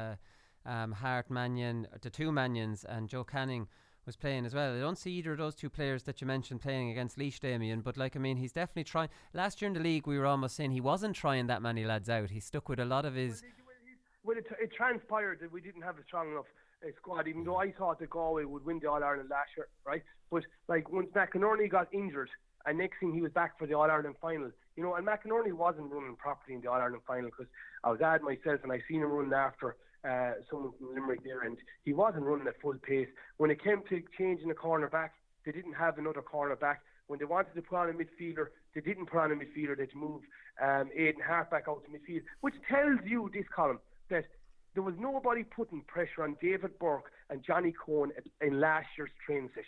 Hart, Mannion, the 2 Mannions, and Joe Canning was playing as well. I don't see either of those 2 players that you mentioned playing against Laois, Damien, but like, I mean, he's definitely trying. Last year in the league we were almost saying he wasn't trying that many lads out. He stuck with a lot of his... Well, it transpired that we didn't have a strong enough squad, even though I thought that Galway would win the All-Ireland last year, right? But like once McInerney got injured, and next thing he was back for the All-Ireland final, you know, and McInerney wasn't running properly in the All-Ireland final, because I was at myself and I seen him running after someone from Limerick there, and he wasn't running at full pace. When it came to changing the corner back, they didn't have another corner back. When they wanted to put on a midfielder, they didn't put on a midfielder. They had to move Aidan Hart back out to midfield, which tells you this, column, that there was nobody putting pressure on David Burke and Johnny Cohen in last year's training sessions.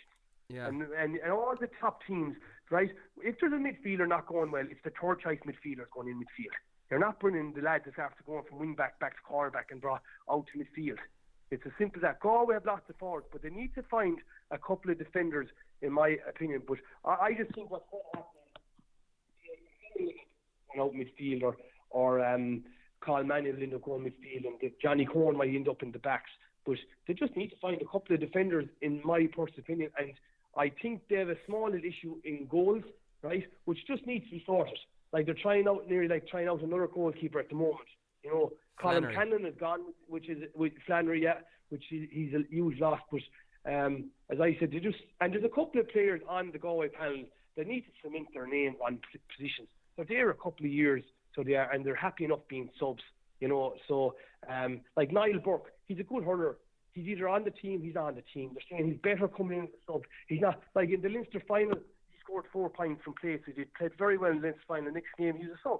Yeah. And all the top teams, right? If there's a midfielder not going well, it's the third choice midfielder going in midfield. You're not bringing the lads that's after going from wing back to corner back and brought out to midfield. It's as simple as that. Galway have lots of forwards, but they need to find a couple of defenders, in my opinion. But I just think what's going to happen is out midfield or Carl Mannion will end up going midfield, and Johnny Cohen might end up in the backs. But they just need to find a couple of defenders, in my personal opinion. And I think they have a small little issue in goals, right, which just needs to be sorted. Like they're trying out another goalkeeper at the moment. You know, Colin Cannon is gone, which is with Flannery, which he's a huge loss. But as I said, there's a couple of players on the Galway panel that need to cement their name on positions. They're there a couple of years, so they are, and they're happy enough being subs. You know, so like Niall Burke, he's a good hurler. He's either on the team, he's on the team. They're saying he's better coming in as a sub. He's not, like in the Leinster final, he scored 4 points from play, so he played very well in the Leinster final. The next game, he's a sub.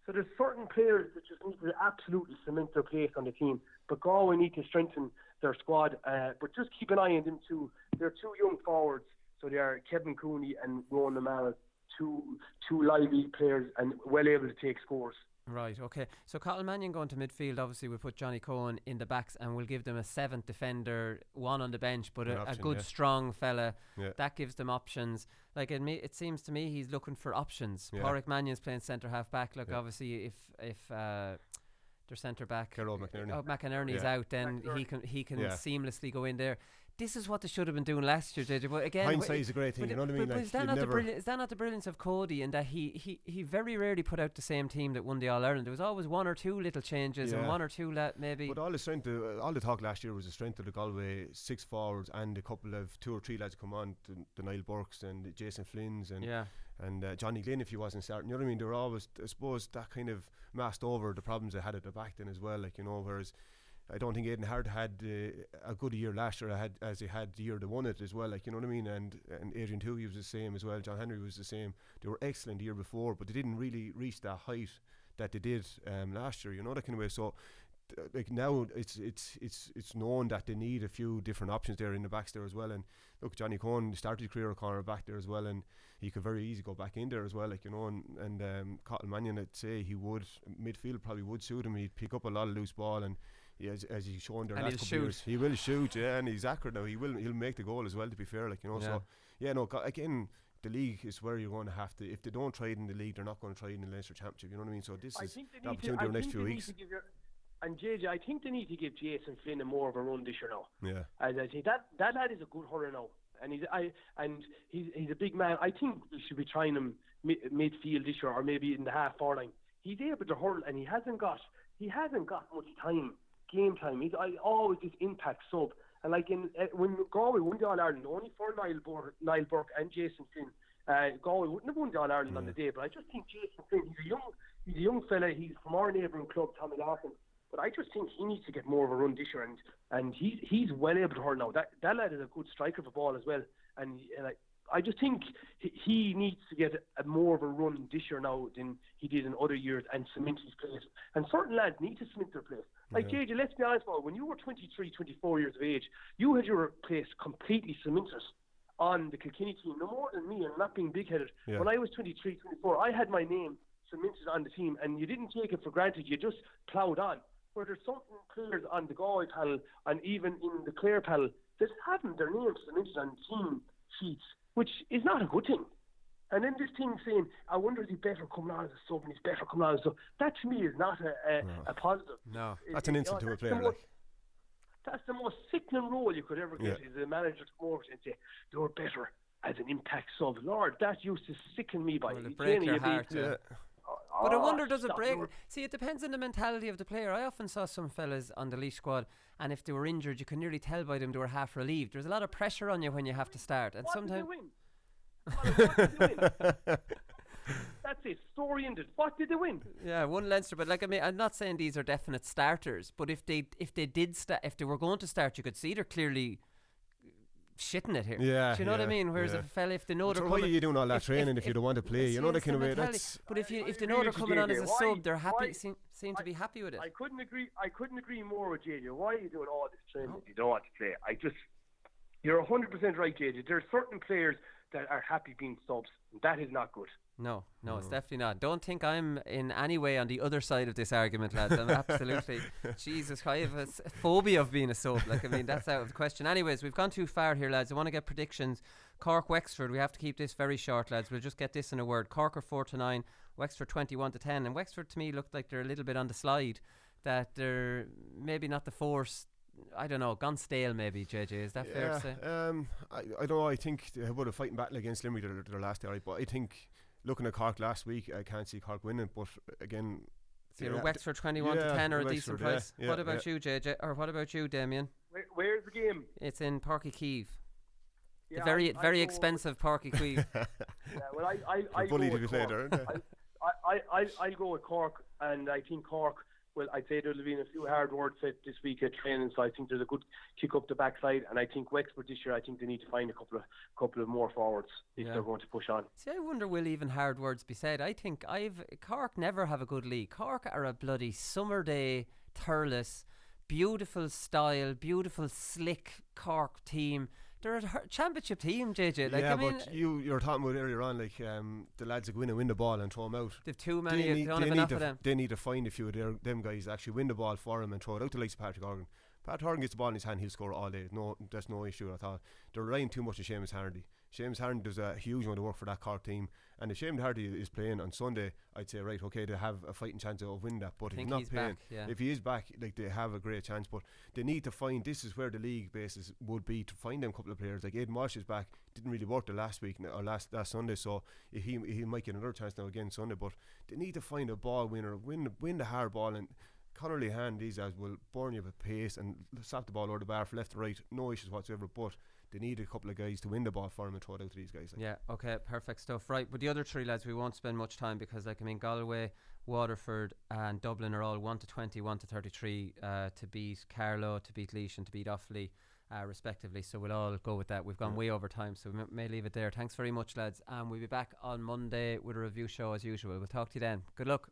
So there's certain players that just need to absolutely cement their place on the team. But Galway need to strengthen their squad. But just keep an eye on them too. They're 2 young forwards, so they are Kevin Cooney and Rowan Lamar, two lively players and well able to take scores. Right, okay. So Cottle Mannion going to midfield, obviously we'll put Johnny Cohen in the backs and we'll give them a 7th defender, one on the bench, but a good strong fella. Yeah. That gives them options. Like it seems to me he's looking for options. Yeah. Pauric Mannion's playing centre half back. Look, obviously if their centre back McInerney's out, then he can seamlessly go in there. This is what they should have been doing last year, JJ. But again, hindsight is a great thing. You know what I mean? But is that not the brilliance of Cody in that he very rarely put out the same team that won the All Ireland? There was always 1 or 2 little changes and 1 or 2 maybe. But all the talk last year was the strength of the Galway 6 forwards and a couple of 2 or 3 lads come on, the Niall Burks and the Jason Flynn's and Johnny Glynn if he wasn't starting. You know what I mean? They were always, I suppose, that kind of masked over the problems they had at the back then as well. Like, you know, whereas I don't think Aidan Hart had a good year last year as he had the year they won it as well, like, you know what I mean, and Adrian Toohey was the same as well, John Henry was the same. They were excellent the year before, but they didn't really reach that height that they did last year, you know, that kind of way. So like now it's known that they need a few different options there in the backs there as well. And look, Johnny Cohen started his career at corner back there as well, and he could very easily go back in there as well, like, you know, and Cottle Mannion, I'd say he would, midfield probably would suit him. He'd pick up a lot of loose ball, and as he's shown there last couple of years, he will shoot, and he's accurate now. He'll make the goal as well, to be fair, like, you know. So again, the league is where you're going to have to, if they don't try it in the league, they're not going to try it in the Leinster Championship, you know what I mean? So this is the opportunity over the next few weeks. And JJ, I think they need to give Jason Flynn more of a run this year now. Yeah, as I say, that lad is a good hurler now, and he's a big man. I think we should be trying him midfield this year, or maybe in the half forward line. He's able to hurl, and he hasn't got much game time. He's always this impact sub. And like when Galway won the All Ireland, only for Niall Burke and Jason Flynn, Galway wouldn't have won the All Ireland on the day. But I just think Jason Flynn, he's a young fella. He's from our neighbouring club, Tommy Larkin. But I just think he needs to get more of a run this year, and he's well able to hurl now. That lad is a good striker of the ball as well, and I just think he needs to get more of a run this year now than he did in other years, and cement his place. And certain lads need to cement their place. Like JJ, let's be honest, Paul, when you were 23, 24 years of age, you had your place completely cemented on the Kilkenny team, no more than me, and not being big-headed. Yeah. When I was 23, 24, I had my name cemented on the team, and you didn't take it for granted. You just ploughed on. Where there's some players on the Galway panel and even in the Clare panel that haven't their names cemented on team sheets, which is not a good thing. And then this thing saying, I wonder if he's better coming on as a sub, and he's better coming on as a sub. That to me is not a positive. No, that's an insult to a player. That's the most sickening role you could ever get, is a manager to come over and say, you're better as an impact sub. Lord, that used to sicken me by break your heart. But I wonder, does it break? See, it depends on the mentality of the player. I often saw some fellas on the Laois squad, and if they were injured, you could nearly tell by them they were half relieved. There's a lot of pressure on you when you have to start, and sometimes. What did they win? That's it. Story ended. What did they win? Yeah, one Leinster. But like, I mean, I'm not saying these are definite starters, but if they were going to start, you could see they're clearly shitting it here. Yeah, do you know what I mean? Whereas if a fella, if they know they're coming, why are you doing all that training if you don't want to play? You know, that kind of way. That's. But if they know they're coming on as a sub, they're happy. Seem to be happy with it. I couldn't agree more with JJ. Why are you doing all this training if you don't want to play? You're 100% right, JJ. There are certain players that are happy being subs. That is not good. No, it's definitely not. Don't think I'm in any way on the other side of this argument, lads. I'm absolutely Jesus. I have a phobia of being a sub. Like, I mean, that's out of the question. Anyways, we've gone too far here, lads. I want to get predictions. Cork Wexford. We have to keep this very short, lads. We'll just get this in a word. Cork are 4-9. Wexford 21-10. And Wexford to me looked like they're a little bit on the slide. That they're maybe not the force I don't know, gone stale maybe, JJ. Is that fair to say? I don't know. I think they would have fighting battle against Limerick their last day, right? But I think looking at Cork last week, I can't see Cork winning. But again, so you're Wexford 21 to 10 or a decent price. What about you, JJ? Or what about you, Damien? Where's the game? It's in Páirc Keeve. Yeah, the very expensive Páirc Keeve. Well, I bully go to be with played Cork. there, I'll go with Cork, and I think Cork. Well, I'd say there'll been a few hard words said this week at training, so I think there's a good kick up the backside, and I think Wexford this year, I think they need to find a couple of more forwards if they're going to push on. See, I wonder will even hard words be said. I think Cork never have a good league. Cork are a bloody summer day, thurless, beautiful style, beautiful slick Cork team. They're a championship team, JJ. Like, I mean, but you were talking about earlier on, like the lads that go in and win the ball and throw them out. They've too many. They don't have enough of them. They need to find a few of them guys that actually win the ball for them and throw it out to likes of Patrick Horgan. Patrick Horgan gets the ball in his hand, he'll score all day. No, that's no issue at all. They're relying too much on Seamus Hardy. Seamus Hardy does a huge amount of work for that Cork team, and if Seamus Hardy is playing on Sunday, I'd say right, okay, they have a fighting chance of winning that. But if he's not playing, if he is back, like they have a great chance. But they need to find, this is where the league basis would be, to find them couple of players. Like Aidan Walsh is back, didn't really work the last week or last Sunday, so he might get another chance now again Sunday. But they need to find a ball winner, win the hard ball, and Conor Lehan, these guys will burn you with pace and slap the ball over the bar from left to right, no issues whatsoever. But they need a couple of guys to win the ball for them and throw it out to these guys. Like. Yeah, okay, perfect stuff. Right, but the other three lads, we won't spend much time because, like, I mean, Galway, Waterford and Dublin are all 1 to 20, 1 to 33 to beat Carlow, to beat Laois and to beat Offaly, respectively. So we'll all go with that. We've gone way over time, so we may leave it there. Thanks very much, lads. And we'll be back on Monday with a review show as usual. We'll talk to you then. Good luck.